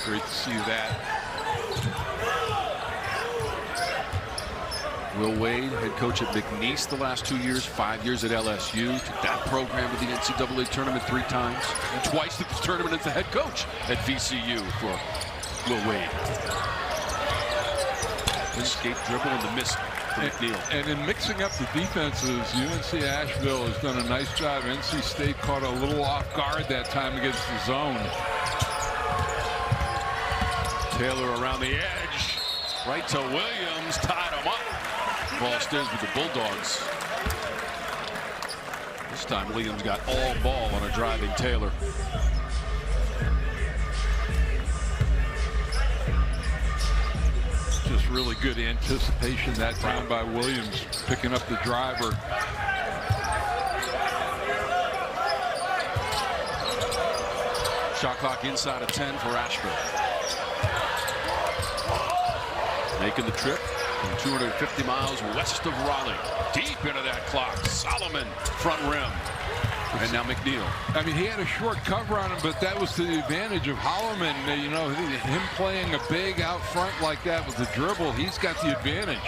great to see that. Will Wade, head coach at McNeese the last 2 years, 5 years at LSU. Took that program to the NCAA tournament 3 times. And twice to the tournament as the head coach at VCU for Will Wade. Escape dribble in the miss for McNeil. And in mixing up the defenses, UNC-Asheville has done a nice job. NC State caught a little off guard that time against the zone. Taylor around the edge. Right to Williams, tied him up. Ball stays with the Bulldogs. This time Williams got all ball on a driving Taylor. Just really good anticipation that time by Williams, picking up the driver. Shot clock inside of 10 for Asheville. Making the trip from 250 miles west of Raleigh. Deep into that clock. Solomon, front rim. And now McNeil. I mean, he had a short cover on him, but that was to the advantage of Holloman. You know, him playing a big out front like that with the dribble, he's got the advantage.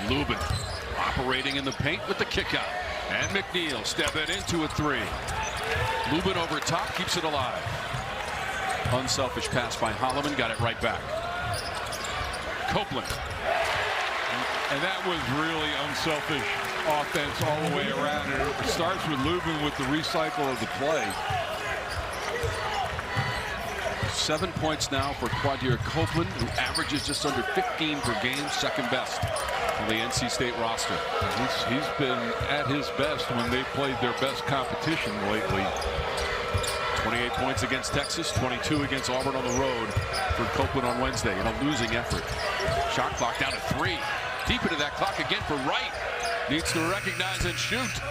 Lubin operating in the paint with the kick out. And McNeil step it into a 3. Lubin over top, keeps it alive. Unselfish pass by Holloman, got it right back. Copeland. And that was really unselfish offense all the way around. And it starts with Lubin with the recycle of the play. 7 points now for Quadir Copeland, who averages just under 15 per game, second best on the NC State roster. He's been at his best when they played their best competition lately. 28 points against Texas, 22 against Auburn on the road for Copeland on Wednesday in a losing effort. Shot clock down to 3. Deep into that clock again for Wright. Needs to recognize and shoot.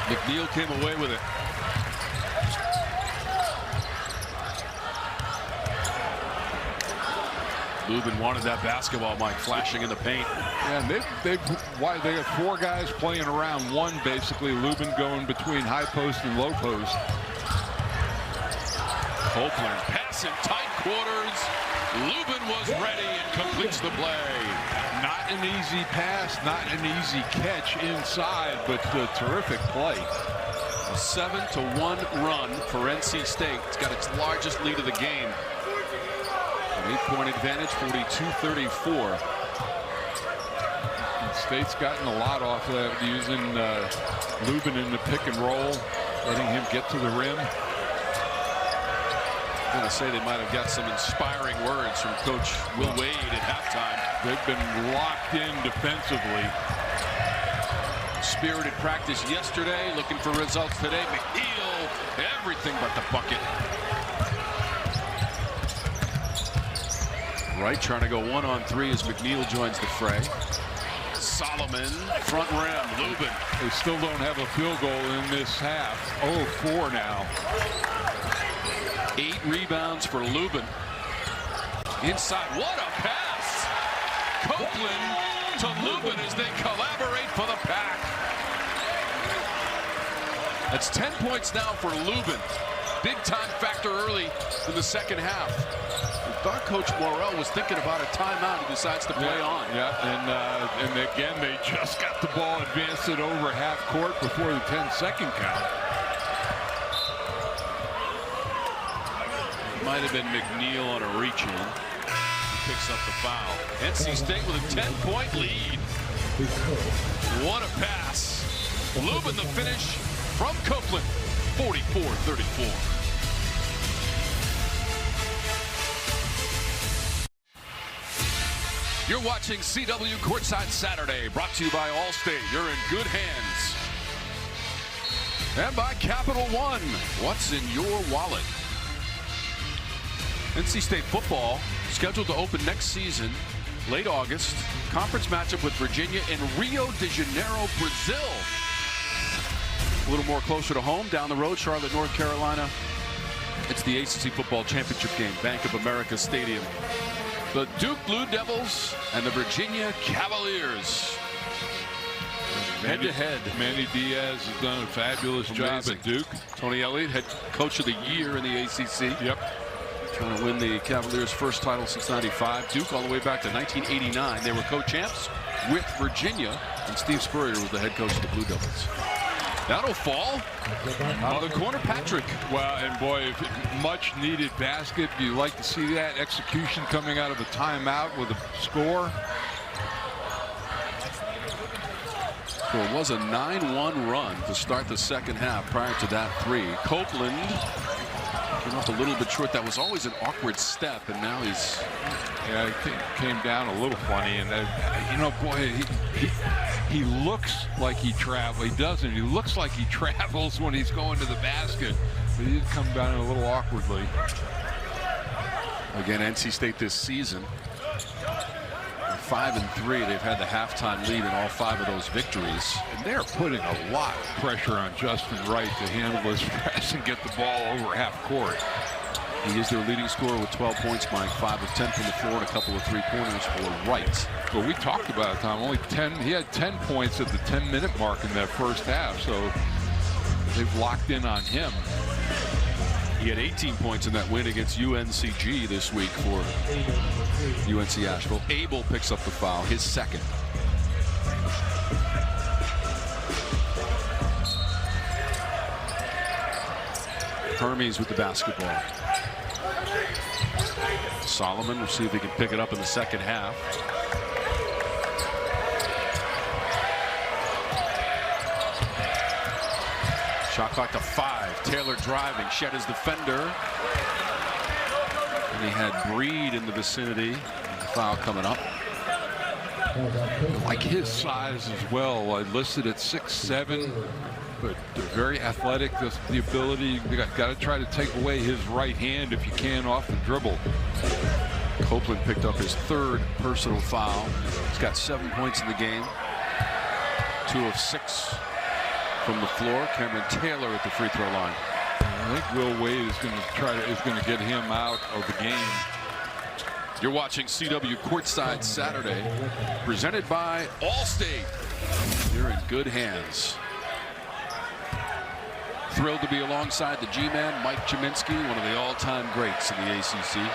McNeil came away with it. Lubin wanted that basketball, Mike, flashing in the paint. Yeah, they have 4 guys playing around one, basically. Lubin going between high post and low post. Copeland pass in tight quarters. Lubin was ready and completes the play. Not an easy pass, not an easy catch inside, but a terrific play. A 7-1 run for NC State. It's got its largest lead of the game. An 8-point advantage, 42-34. State's gotten a lot off of that, using Lubin in the pick and roll, letting him get to the rim. I'm going to say they might have got some inspiring words from Coach Will Wade at halftime. They've been locked in defensively. Spirited practice yesterday, looking for results today. McNeil, everything but the bucket. Wright trying to go 1-on-3 as McNeil joins the fray. Solomon, front rim, Lubin. They still don't have a field goal in this half. 0-4 now. 8 rebounds for Lubin. Inside, what a pass! Copeland to Lubin as they collaborate for the pack. That's 10 points now for Lubin. Big time factor early in the second half. thought Coach Morrell was thinking about a timeout. He decides to play on. Yeah, and again, they just got the ball, advanced it over half court before the 10-second count. Might have been McNeil on a reach-in. He picks up the foul. NC State with a 10-point lead. What a pass. Lubin the finish from Copeland. 44-34. You're watching CW Courtside Saturday, brought to you by Allstate. You're in good hands. And by Capital One. What's in your wallet? NC State football scheduled to open next season, late August. Conference matchup with Virginia in Rio de Janeiro, Brazil. A little more closer to home, down the road, Charlotte, North Carolina. It's the ACC Football Championship game, Bank of America Stadium. The Duke Blue Devils and the Virginia Cavaliers. Head-to-head. Manny Diaz has done a fabulous job at Duke. Tony Elliott, head coach of the year in the ACC. Yep. Trying to win the Cavaliers' first title since ~95. Duke all the way back to 1989. They were co-champs with Virginia, and Steve Spurrier was the head coach of the Blue Devils. That'll fall out of the corner, Patrick. Well, and boy, much needed basket. You like to see that execution coming out of a timeout with a score. So it was a 9-1 run to start the second half. Prior to that, 3. Copeland came up a little bit short. That was always an awkward step, and now he's... Yeah, he came down a little funny, and you know, boy, he looks like he travels. He doesn't. He looks like he travels when he's going to the basket, but he did come down a little awkwardly. Again, NC State this season, 5-3. They've had the halftime lead in all 5 of those victories. And they're putting a lot of pressure on Justin Wright to handle this press and get the ball over half court. He is their leading scorer with 12 points, Mike. 5 of 10 from the floor and a couple of 3-pointers for Wright. Well, we talked about it, Tom. Only 10. He had 10 points at the 10-minute mark in that first half, so they've locked in on him. He had 18 points in that win against UNCG this week for UNC-Asheville. Abel picks up the foul, his second. Hermes with the basketball. Solomon will see if he can pick it up in the second half. Shot clock to 5. Taylor driving. Shed his defender. And he had Breed in the vicinity. The foul coming up. Like his size as well. Listed at 6'7", but very athletic. The ability, you got to try to take away his right hand if you can off the dribble. Copeland picked up his 3rd personal foul. He's got 7 points in the game. 2 of 6 from the floor. Cameron Taylor at the free throw line. I think Will Wade is going to get him out of the game. You're watching CW Courtside Saturday, presented by Allstate. You're in good hands. Thrilled to be alongside the G-Man, Mike Cheminsky, one of the all-time greats in the ACC.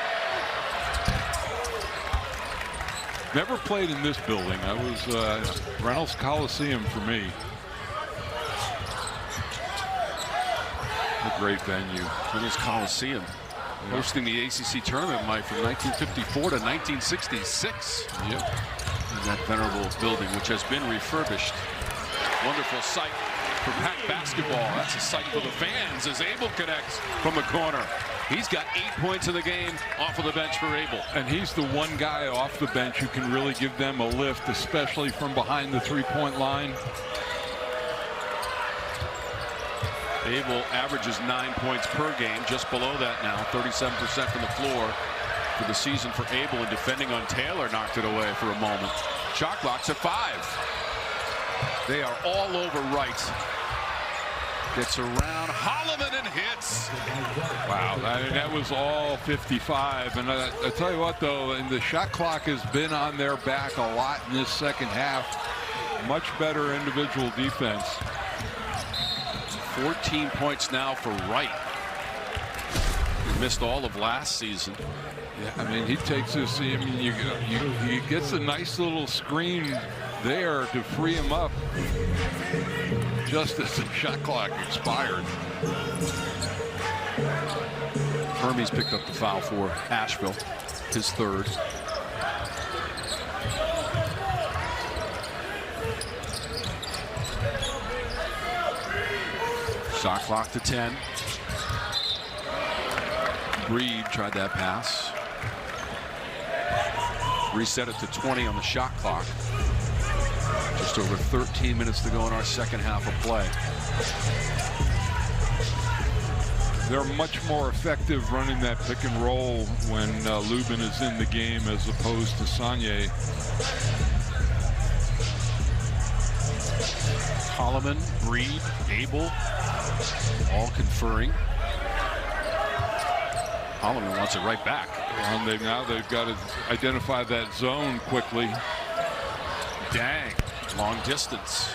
Never played in this building. I was Reynolds Coliseum for me. A great venue. Reynolds Coliseum. Hosting the ACC tournament, Mike, from 1954 to 1966. Yep. In that venerable building, which has been refurbished. Wonderful sight for Pack basketball. That's a sight for the fans as Abel connects from the corner. He's got 8 points in the game off of the bench for Abel. And he's the one guy off the bench who can really give them a lift, especially from behind the three-point line. Abel averages 9 points per game, just below that now. 37% from the floor for the season for Abel, and defending on Taylor knocked it away for a moment. Shot clock's at 5. They are all over Wright. Gets around Holloman and hits. Wow, that was all 55. And I tell you what, though, and the shot clock has been on their back a lot in this second half. Much better individual defense. 14 points now for Wright. Missed all of last season. Yeah, I mean, he takes this. I mean, he gets a nice little screen there to free him up just as the shot clock expired. Hermes picked up the foul for Asheville, his third. Shot clock to 10. Breed tried that pass. Reset it to 20 on the shot clock. Just over 13 minutes to go in our second half of play. They're much more effective running that pick and roll when Lubin is in the game as opposed to Sanye. Holloman, Breed, Abel, all conferring. Holloman wants it right back. And now they've got to identify that zone quickly. Dang, long distance.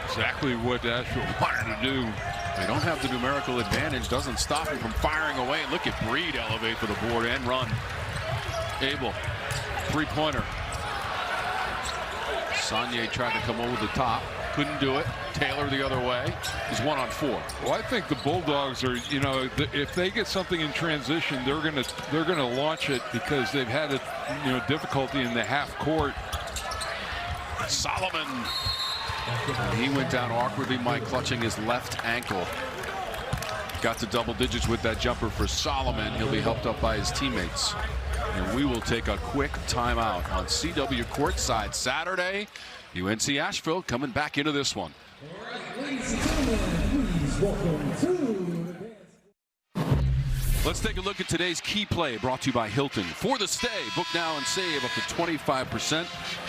Exactly what Asheville wanted to do. They don't have the numerical advantage. Doesn't stop him from firing away. Look at Breed elevate for the board and run. Abel, three-pointer. Sanye tried to come over the top. Couldn't do it. Taylor the other way. He's 1 on 4. Well, I think the Bulldogs are, you know, if they get something in transition, they're gonna launch it because they've had a, difficulty in the half court. Solomon. He went down awkwardly, Mike, clutching his left ankle. Got to double digits with that jumper for Solomon. He'll be helped up by his teammates. And we will take a quick timeout on CW Courtside Saturday. UNC-Asheville coming back into this one. Let's take a look at today's key play brought to you by Hilton. For the stay, book now and save up to 25%.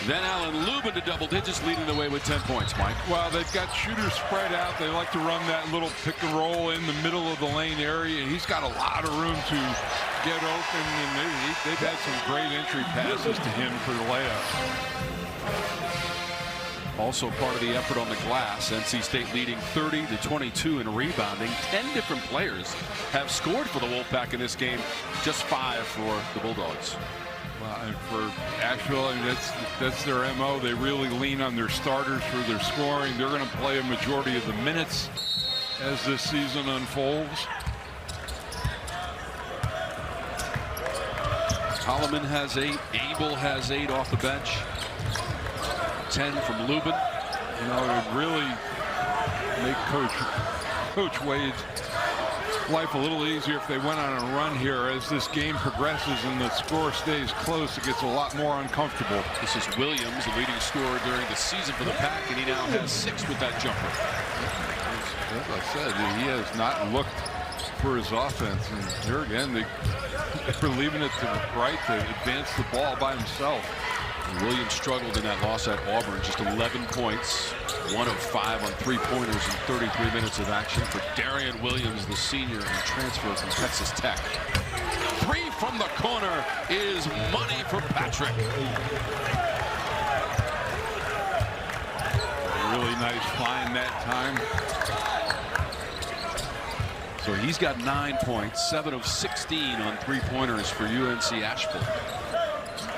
Then Alan Lubin to double digits, leading the way with 10 points, Mike. Well, they've got shooters spread out. They like to run that little pick and roll in the middle of the lane area. And he's got a lot of room to get open. And they've had some great entry passes to him for the layups. Also part of the effort on the glass. NC State leading 30-22 in rebounding. 10 different players have scored for the Wolfpack in this game. Just 5 for the Bulldogs. Well, and for Asheville, I mean, that's their MO. They really lean on their starters for their scoring. They're going to play a majority of the minutes as this season unfolds. Holloman has 8. Abel has 8 off the bench. 10 from Lubin. It would really make Coach Wade's life a little easier if they went on a run here. As this game progresses and the score stays close, it gets a lot more uncomfortable. This is Williams, the leading scorer during the season for the Pack, and he now has 6 with that jumper. As I said, he has not looked for his offense. And here again, they're leaving it to the right to advance the ball by himself. Williams struggled in that loss at Auburn. Just 11 points, 1 of 5 on three-pointers in 33 minutes of action for Darian Williams, the senior and transfer from Texas Tech. 3 from the corner is money for Patrick. Really nice find that time. So he's got 9 points, 7 of 16 on three-pointers for UNC-Asheville.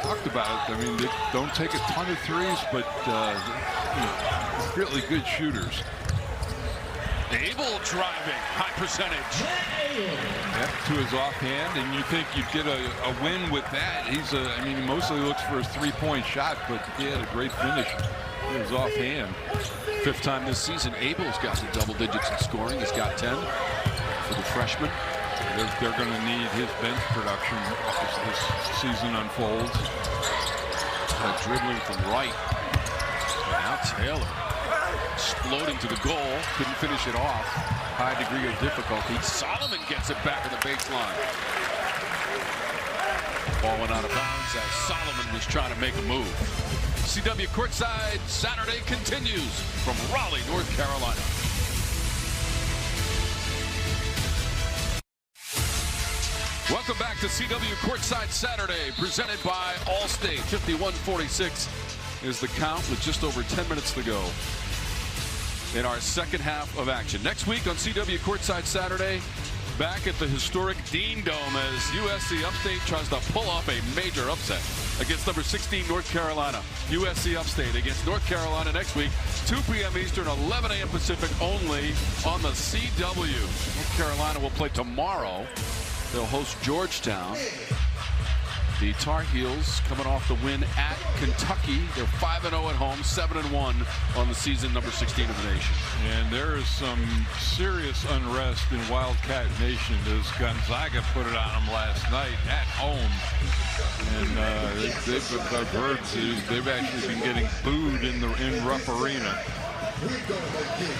Talked about it. I mean, they don't take a ton of threes, but really good shooters. Abel driving, high percentage. Yep, to his offhand, and you think you'd get a win with that. I mean, he mostly looks for his three-point shot, but he had a great finish with his offhand. 5th time this season, Abel's got some double digits in scoring. He's got 10 for the freshman. They're going to need his bench production as this season unfolds. Dribbling from right. And now Taylor exploding to the goal. Couldn't finish it off. High degree of difficulty. Solomon gets it back at the baseline. Ball went out of bounds as Solomon was trying to make a move. CW Courtside Saturday continues from Raleigh, North Carolina. Welcome back to CW Courtside Saturday, presented by Allstate. 51-46 is the count with just over 10 minutes to go in our second half of action. Next week on CW Courtside Saturday, back at the historic Dean Dome as USC Upstate tries to pull off a major upset against number 16 North Carolina. USC Upstate against North Carolina next week, 2 p.m. Eastern, 11 a.m. Pacific, only on the CW. North Carolina will play tomorrow. They'll host Georgetown. The Tar Heels coming off the win at Kentucky. They're 5-0 at home, 7-1 on the season, number 16 of the nation. And there is some serious unrest in Wildcat Nation as Gonzaga put it on them last night at home. And I've heard they've actually been getting booed in Rupp Arena.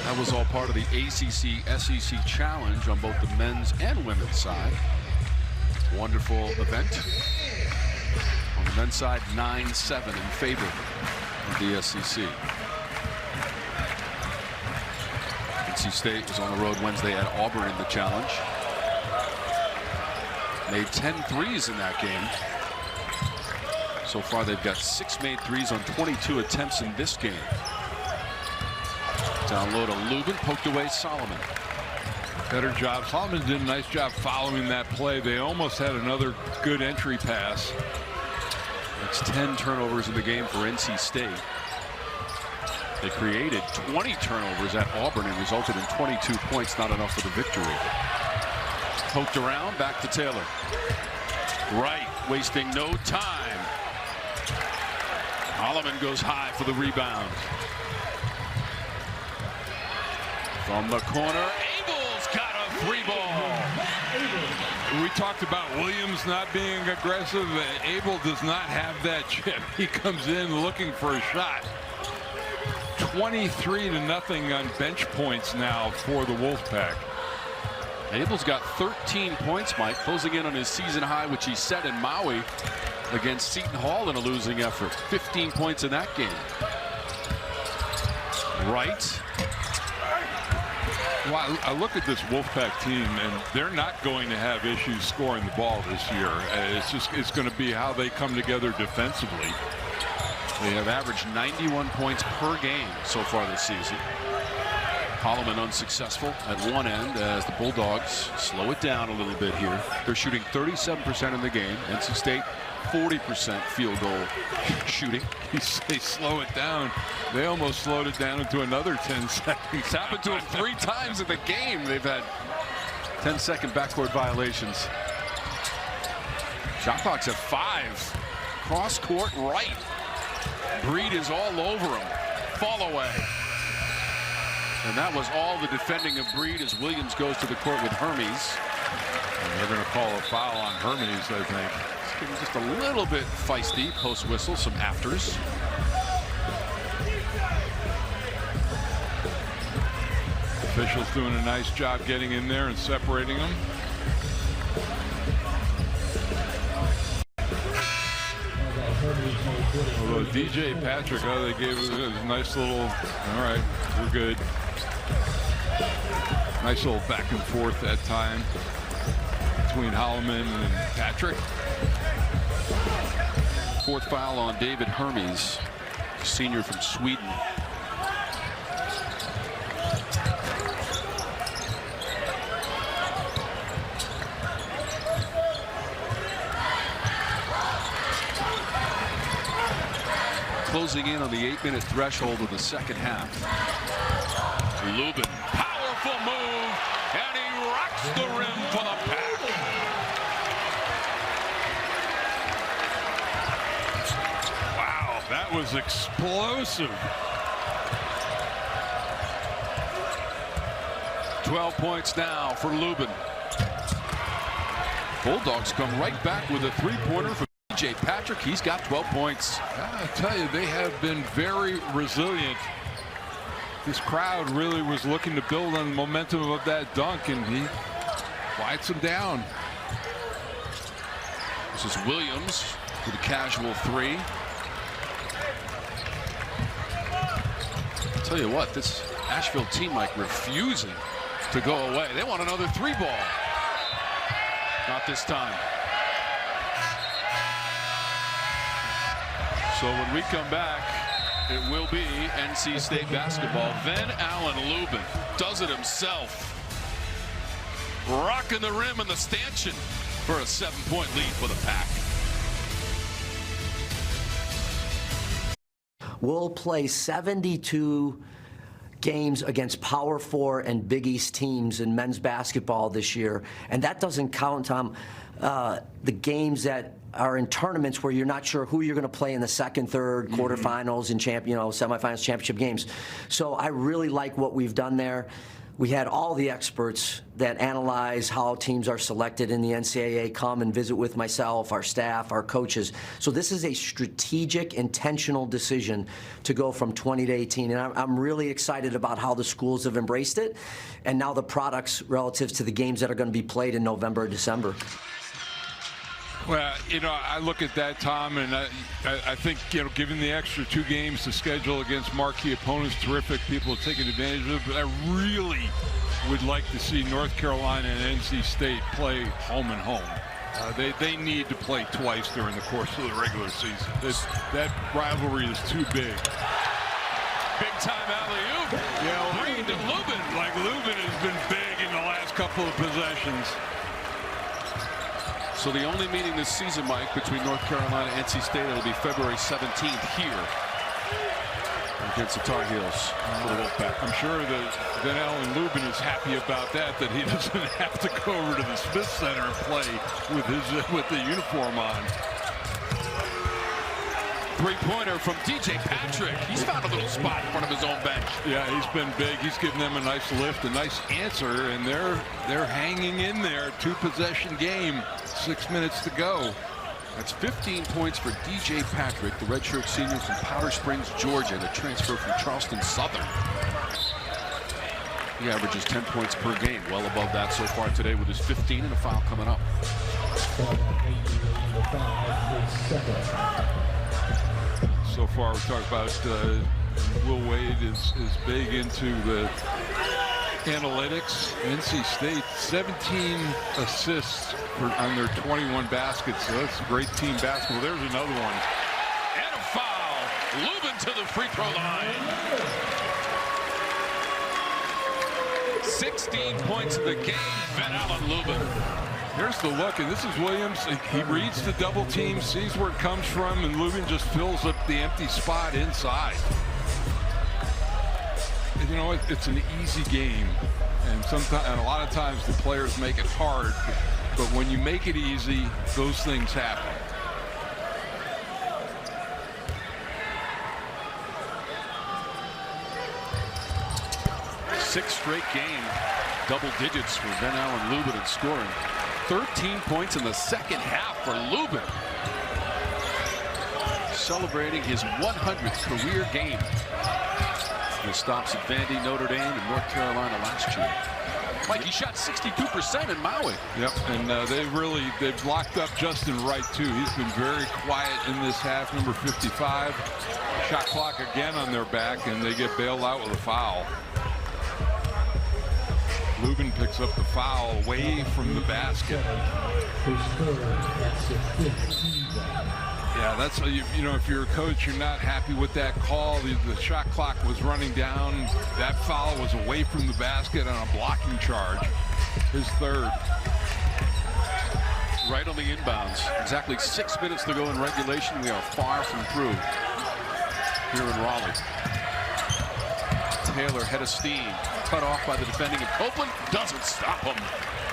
That was all part of the ACC-SEC challenge on both the men's and women's side. Wonderful event. On the men's side, 9-7 in favor of the SEC. NC State was on the road Wednesday at Auburn in the challenge. Made 10 threes in that game. So far, they've got 6 made threes on 22 attempts in this game. Down low to Lubin, poked away Solomon. Better job. Solomon did a nice job following that play. They almost had another good entry pass. That's 10 turnovers in the game for NC State. They created 20 turnovers at Auburn and resulted in 22 points, not enough for the victory. Poked around, back to Taylor. Wright wasting no time. Holloman goes high for the rebound. From the corner, Abel's got a 3-ball. We talked about Williams not being aggressive. Abel does not have that chip. He comes in looking for a shot. 23-0 on bench points now for the Wolfpack. Abel's got 13 points, Mike, closing in on his season high, which he set in Maui against Seton Hall in a losing effort. 15 points in that game. Wright. Well, I look at this Wolfpack team, and they're not going to have issues scoring the ball this year. It's going to be how they come together defensively. They have averaged 91 points per game so far this season. Holloman unsuccessful at one end as the Bulldogs slow it down a little bit here. They're shooting 37% in the game. NC State 40% field goal shooting. You say slow it down. They almost slowed it down into another 10 seconds. It's happened to them 3 times in the game. They've had 10-second backcourt violations. Shot clock's at 5. Cross court right. Breed is all over him. Fall away. And that was all the defending of Breed as Williams goes to the court with Hermes. And they're going to call a foul on Hermes, I think. It's getting just a little bit feisty post whistle, some afters. Officials doing a nice job getting in there and separating them. Although DJ Patrick, they gave it a nice little, all right, we're good. Nice little back and forth that time between Holloman and Patrick. 4th foul on David Hermes, senior from Sweden. Closing in on the 8-minute threshold of the second half. Lubin, powerful move, and he rocks the rim for the Pack. Wow, that was explosive. 12 points now for Lubin. Bulldogs come right back with a 3-pointer from DJ Patrick. He's got 12 points. I tell you, they have been very resilient. This crowd really was looking to build on the momentum of that dunk, and he quiets them down. This is Williams with a casual 3. I'll tell you what, this Asheville team, like, refusing to go away. They want another 3-ball. Not this time. So when we come back, it will be NC State basketball. Then Allen Lubin does it himself. rocking the rim and the stanchion for a 7-point lead for the Pack. We'll play 72 games against Power 4 and Big East teams in men's basketball this year, and that doesn't count, Tom, the games that are in tournaments where you're not sure who you're going to play in the second, third, quarterfinals, and semifinals, championship games. So I really like what we've done there. We had all the experts that analyze how teams are selected in the NCAA come and visit with myself, our staff, our coaches. So this is a strategic, intentional decision to go from 20 to 18. And I'm really excited about how the schools have embraced it, and now the products relative to the games that are going to be played in November or December. Well, I look at that, Tom, and I think, given the extra 2 games to schedule against marquee opponents, terrific. People are taking advantage of it. But I really would like to see North Carolina and NC State play home and home. They need to play twice during the course of the regular season. That rivalry is too big. Big time alley-oop. Yeah, Green to Lubin. Like Lubin has been big in the last couple of possessions. So the only meeting this season, Mike, between North Carolina and NC State, it'll be February 17th here against the Tar Heels for the Wolfpack. I'm sure that Van Allen Lubin is happy about that he doesn't have to go over to the Smith Center and play with the uniform on. Three-pointer from DJ Patrick. He's found a little spot in front of his own bench. Yeah, he's been big. He's giving them a nice lift, a nice answer, and they're hanging in there. 2-possession game, 6 minutes to go. That's 15 points for DJ Patrick, the redshirt senior from Powder Springs, Georgia, the transfer from Charleston Southern. He averages 10 points per game, well above that so far today with his 15 and a foul coming up. So far, we talked about Will Wade is big into the analytics. NC State, 17 assists on their 21 baskets. So that's great team basketball. There's another one. And a foul. Lubin to the free throw line. 16 points in the game. Van Allen Lubin. Here's the look, and this is Williams. He reads the double team, sees where it comes from, and Lubin just fills up the empty spot inside. You know, it's an easy game, and a lot of times the players make it hard, but when you make it easy, those things happen. Sixth straight game, double digits for Van Allen Lubin in scoring. 13 points in the second half for Lubin. Celebrating his 100th career game. The stops at Vandy, Notre Dame, and North Carolina last year. Mike, he shot 62% in Maui. Yep, and they've locked up Justin Wright too. He's been very quiet in this half, number 55. Shot clock again on their back, and they get bailed out with a foul. Lubin picks up the foul away from the basket. Yeah, that's if you're a coach, you're not happy with that call. The shot clock was running down. That foul was away from the basket on a blocking charge. His third. Right on the inbounds. Exactly 6 minutes to go in regulation. We are far from through here in Raleigh. Taylor, head of steam, cut off by the defending, and Copeland doesn't stop him.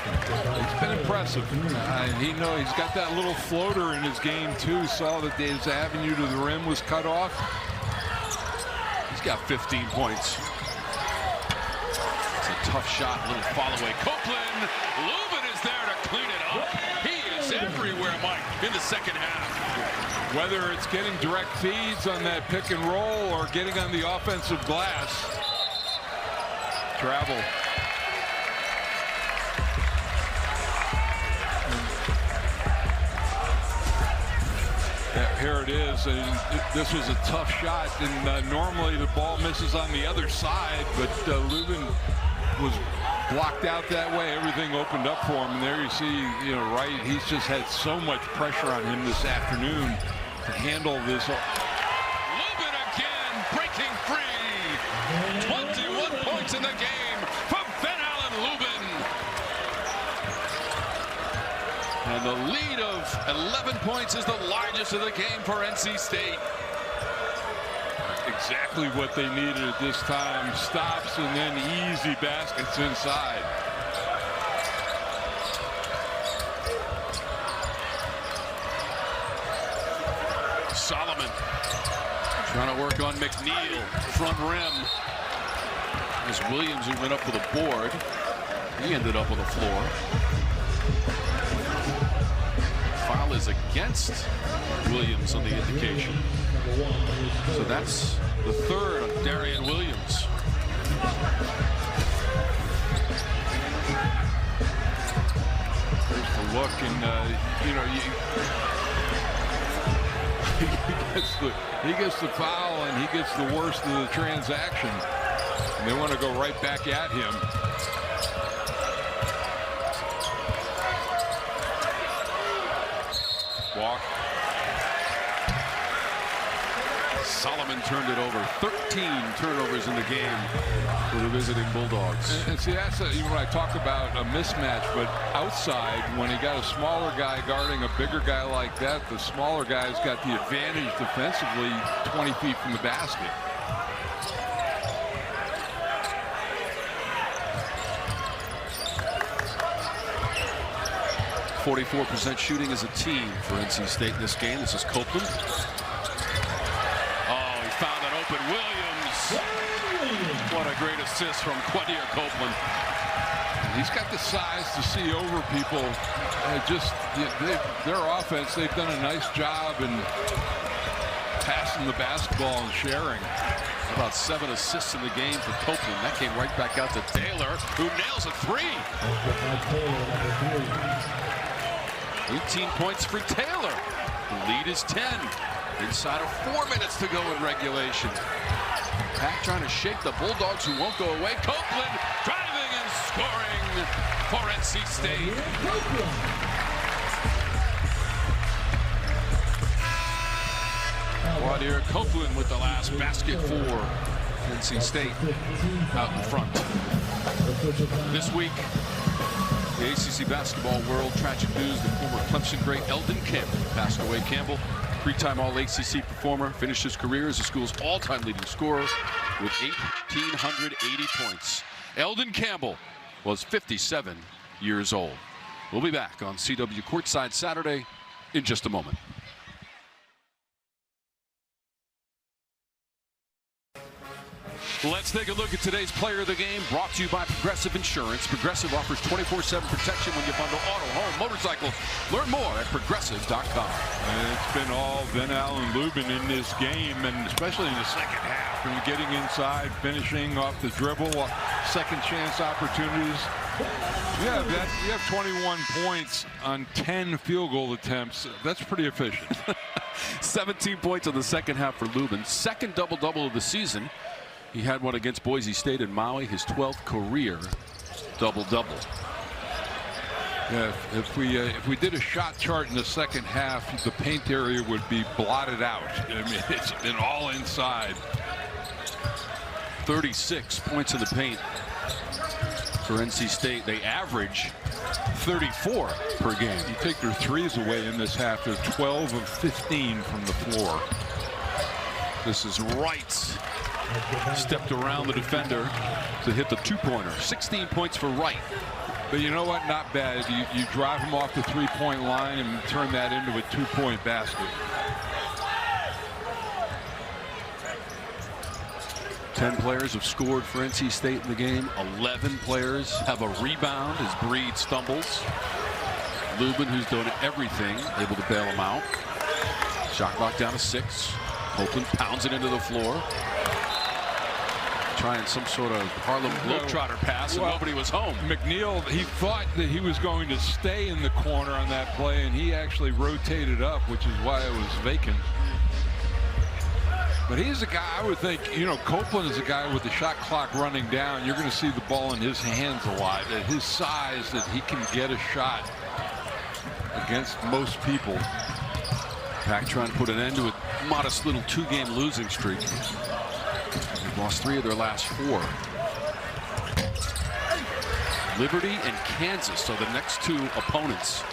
He's been impressive. He's got that little floater in his game too. Saw that his avenue to the rim was cut off. He's got 15 points. It's a tough shot, little fall away. Copeland, Lubin is there to clean it up. He is everywhere, Mike, in the second half. Whether it's getting direct feeds on that pick and roll or getting on the offensive glass. Travel. Yeah, here it is, and this was a tough shot, and normally the ball misses on the other side, but Lubin was blocked out that way. Everything opened up for him, and there you see, Wright, he's just had so much pressure on him this afternoon to handle this. Lubin again, breaking free. 21 points in the game from Van Allen Lubin. 11 points is the largest of the game for NC State. Exactly what they needed at this time. Stops and then easy baskets inside. Solomon trying to work on McNeil, front rim. As Williams, who went up with a board, he ended up on the floor. Foul is against Williams on the indication. So that's the third on Darian Williams. There's the look, and you know, he gets the foul, and he gets the worst of the transaction. And they want to go right back at him. Walk. Solomon turned it over. 13 turnovers in the game for the visiting Bulldogs. And see, that's when I talk about a mismatch, but outside, when he got a smaller guy guarding a bigger guy like that, the smaller guy's got the advantage defensively 20 feet from the basket. .44% shooting as a team for NC State in this game. This is Copeland. Oh, he found an open Williams. What a great assist from Quadir Copeland. He's got the size to see over people. Their offense, they've done a nice job in passing the basketball and sharing. About 7 assists in the game for Copeland. That came right back out to Taylor, who nails a three. 18 points for Taylor. The lead is 10. Inside of 4 minutes to go in regulation. Pack trying to shake the Bulldogs, who won't go away. Copeland driving and scoring for NC State. Quadir Copeland with the last basket for NC State out in front. This week, the ACC basketball world, tragic news. The former Clemson great Eldon Campbell passed away. Campbell, three-time All-ACC performer, finished his career as the school's all-time leading scorer with 1,880 points. Eldon Campbell was 57 years old. We'll be back on CW Courtside Saturday in just a moment. Let's take a look at today's player of the game, brought to you by Progressive Insurance. Progressive offers 24/7 protection when you bundle auto, home, motorcycles. Learn more at progressive.com. And it's been all Ben Allen Lubin in this game, and especially in the second half, and getting inside, finishing off the dribble, second chance opportunities. Yeah, you have 21 points on 10 field goal attempts. That's pretty efficient. 17 points in the second half for Lubin. Second double-double of the season. He had one against Boise State and Maui, his 12th career double-double. Yeah, if we did a shot chart in the second half, the paint area would be blotted out. I mean, it's been all inside. 36 points in the paint for NC State. They average 34 per game. You take their threes away in this half, they're 12 of 15 from the floor. This is Wright. Stepped around the defender to hit the two-pointer. 16 points for Wright. But you know what? Not bad. You drive him off the three-point line and turn that into a two-point basket. 10 players have scored for NC State in the game. 11 players have a rebound as Breed stumbles. Lubin, who's done everything, able to bail him out. Shot clock down to 6. Copeland pounds it into the floor. Trying some sort of Harlem Globetrotter pass, and nobody was home. McNeil, he thought that he was going to stay in the corner on that play, and he actually rotated up, which is why it was vacant. But he's a guy, I would think, you know, Copeland is a guy with the shot clock running down. You're going to see the ball in his hands a lot. At his size, that he can get a shot against most people. Pack trying to put an end to a modest little 2-game losing streak. They've lost 3 of their last 4. Liberty and Kansas are the next 2 opponents.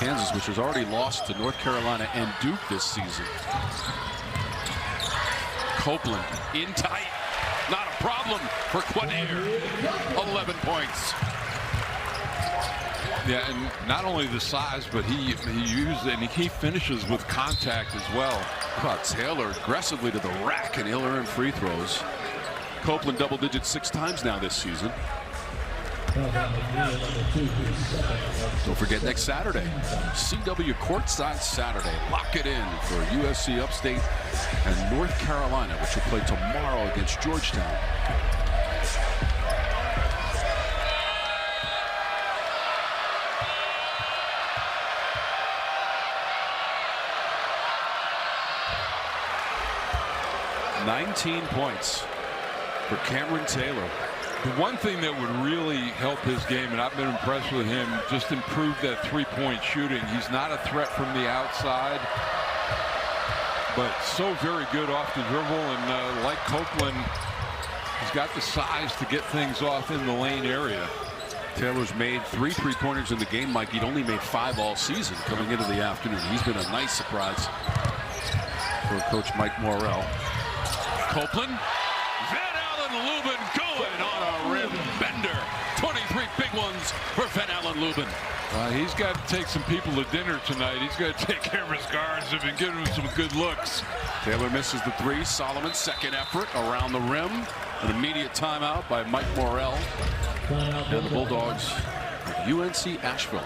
Kansas, which has already lost to North Carolina and Duke this season. Copeland in tight. Not a problem for Quadir. 11 points. Yeah, and not only the size, but he uses and he finishes with contact as well. Taylor aggressively to the rack, and he'll earn free throws. Copeland double digits 6 times now this season. Don't forget next Saturday, CW Courtside Saturday. Lock it in for USC Upstate and North Carolina, which will play tomorrow against Georgetown. $19 points for Cameron Taylor. The one thing that would really help his game, and I've been impressed with him, just improve that three-point shooting. He's not a threat from the outside, but so very good off the dribble. And like Copeland, he's got the size to get things off in the lane area. Taylor's made 3 3-pointers in the game, Mike. He'd only made 5 all season coming into the afternoon. He's been a nice surprise for Coach Mike Morrell. Copeland. Van Allen Lubin going on a rim bender. 23 big ones for Van Allen Lubin. He's got to take some people to dinner tonight. He's got to take care of his guards and give him some good looks. Taylor misses the 3. Solomon, second effort around the rim. An immediate timeout by Mike Morrell. And the Bulldogs, UNC-Asheville.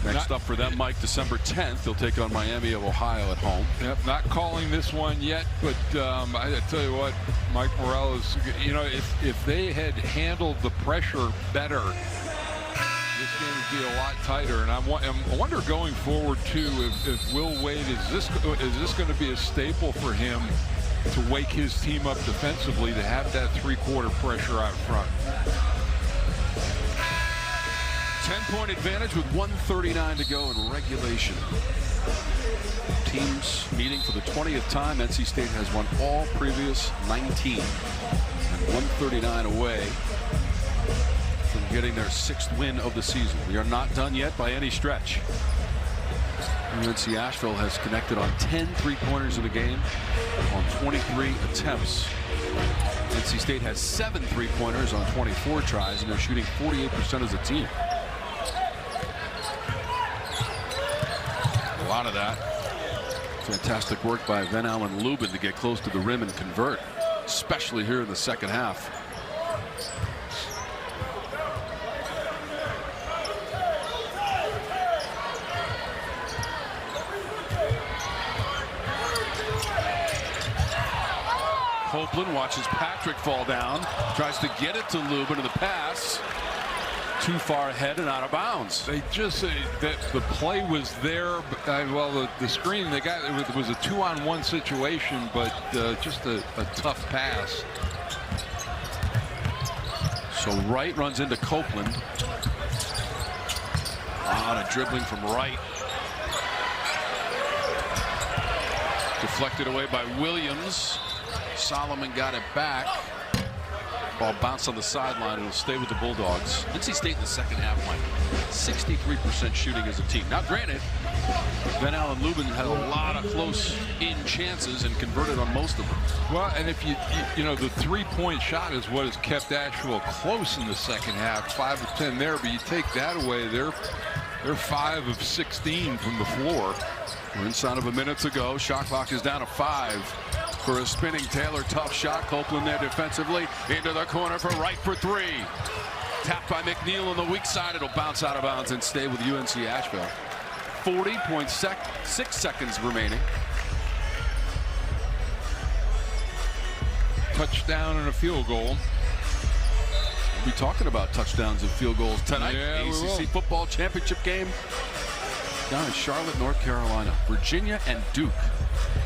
Next up for them, Mike, December 10th, they'll take on Miami of Ohio at home. Yep, not calling this one yet, but I tell you what, Mike Morrell is, you know, if they had handled the pressure better, this game would be a lot tighter. And I wonder going forward too, if Will Wade, is this going to be a staple for him to wake his team up defensively, to have that three-quarter pressure out front? 10-point advantage with 1:39 to go in regulation. Teams meeting for the 20th time. NC State has won all previous 19. And 139 away from getting their 6th win of the season. We are not done yet by any stretch. UNC-Asheville has connected on 10 3-pointers in the game on 23 attempts. NC State has 7 3-pointers on 24 tries, and they're shooting 48% as a team. A lot of that. Fantastic work by Van Allen Lubin to get close to the rim and convert, especially here in the second half. Copeland watches Patrick fall down, tries to get it to Lubin, and the pass too far ahead and out of bounds. They just that the play was there. Well, the screen they got, it was a 2-on-1 situation, but just a tough pass. So Wright runs into Copeland. A lot of dribbling from Wright. Deflected away by Williams. Solomon got it back. Ball bounced on the sideline. It'll stay with the Bulldogs. NC State in the second half, Mike, 63% shooting as a team. Now, granted, Van Allen Lubin had a lot of close-in chances and converted on most of them. Well, and if you know, the three-point shot is what has kept Asheville close in the second half, 5 of 10 there. But you take that away, they're 5 of 16 from the floor. We're inside of a minute to go. Shot clock is down to 5. For a spinning Taylor, tough shot. Copeland there defensively into the corner for Wright for 3. Tapped by McNeil on the weak side. It'll bounce out of bounds and stay with UNC-Asheville. 40.6 seconds remaining. Touchdown and a field goal. We'll be talking about touchdowns and field goals tonight. Yeah, ACC football championship game down in Charlotte, North Carolina. Virginia and Duke.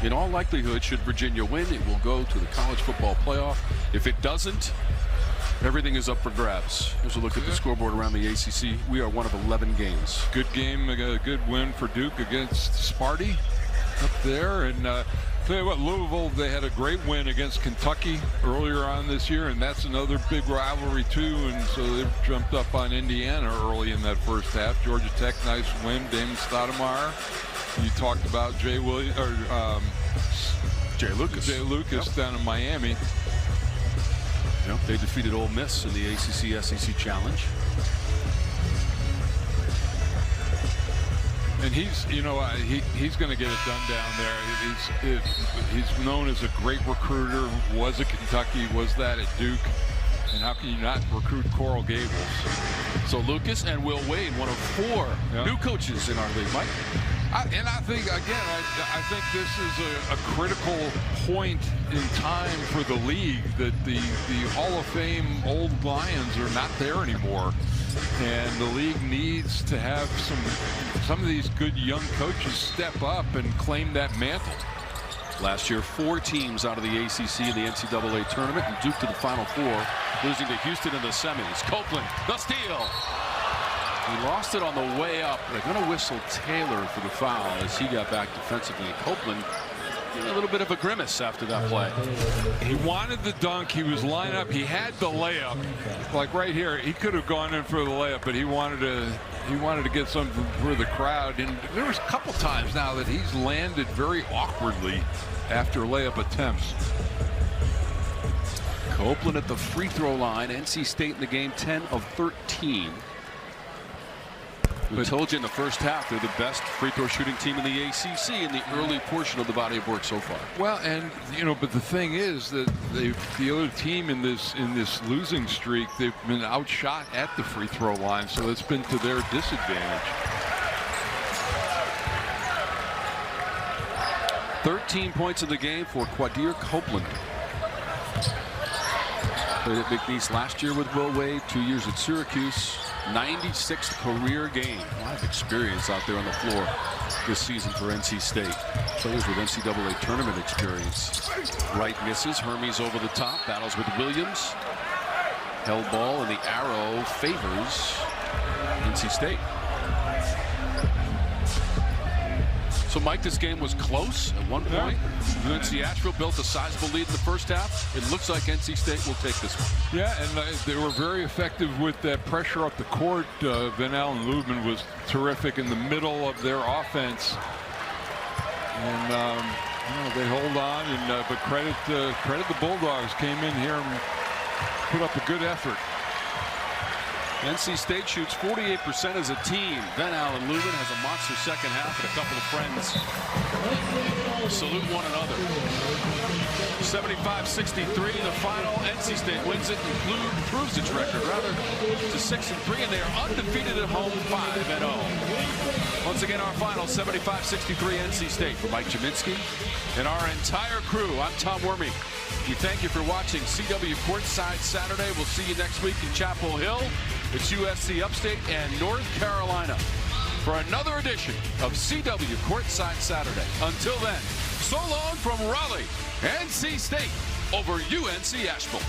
In all likelihood, should Virginia win, it will go to the college football playoff. If it doesn't, everything is up for grabs. Here's a look at the scoreboard around the ACC. We are one of 11 games. Good game, a good win for Duke against Sparty up there. And Tell you what, Louisville, they had a great win against Kentucky earlier on this year, and that's another big rivalry too, and so they jumped up on Indiana early in that first half. Georgia Tech, nice win. Damon Stoudemire. You talked about Jay Lucas down in Miami. Yep. They defeated Ole Miss in the ACC-SEC Challenge. And he's going to get it done down there. He's known as a great recruiter. Was at Kentucky, was that at Duke, and how can you not recruit Coral Gables? So Lucas and Will Wade, one of 4 new coaches in our league, Mike. I think again, I think this is a critical point in time for the league, that the Hall of Fame old Lions are not there anymore, and the league needs to have some of these good young coaches step up and claim that mantle. Last year, 4 teams out of the ACC in the NCAA tournament, and Duke to the Final Four, losing to Houston in the semis. Copeland, the steal. He lost it on the way up. They're going to whistle Taylor for the foul as he got back defensively. Copeland getting a little bit of a grimace after that play. He wanted the dunk. He was lined up. He had the layup. Like right here, he could have gone in for the layup, but he wanted to get something for the crowd. And there was a couple times now that he's landed very awkwardly after layup attempts. Copeland at the free throw line. NC State in the game, 10 of 13. We told you in the first half they're the best free throw shooting team in the ACC in the early portion of the body of work so far. Well, and but the thing is that the other team in this losing streak, they've been outshot at the free throw line, so it's been to their disadvantage. 13 points in the game for Quadir Copeland. Played at McNeese last year with Will Wade, 2 years at Syracuse. 96th career game. A lot of experience out there on the floor this season for NC State. Players with NCAA tournament experience. Wright misses. Hermes over the top. Battles with Williams. Held ball, and the arrow favors NC State. So, Mike, this game was close at one point. UNC-Asheville built a sizable lead in the first half. It looks like NC State will take this one. Yeah, and they were very effective with that pressure up the court. Van Allen Lubman was terrific in the middle of their offense. And they hold on, and but credit the Bulldogs, came in here and put up a good effort. NC State shoots 48% as a team. Van Allen Lubman has a monster second half and a couple of friends salute one another. 75-63 the final. NC State wins it and improves its record rather to 6-3, and they are undefeated at home, 5-0. Once again, our final 75-63 NC State. For Mike Jaminski and our entire crew, I'm Tom Wormy. We thank you for watching CW Courtside Saturday. We'll see you next week in Chapel Hill. It's USC Upstate and North Carolina for another edition of CW Courtside Saturday. Until then, so long from Raleigh, NC State over UNC-Asheville.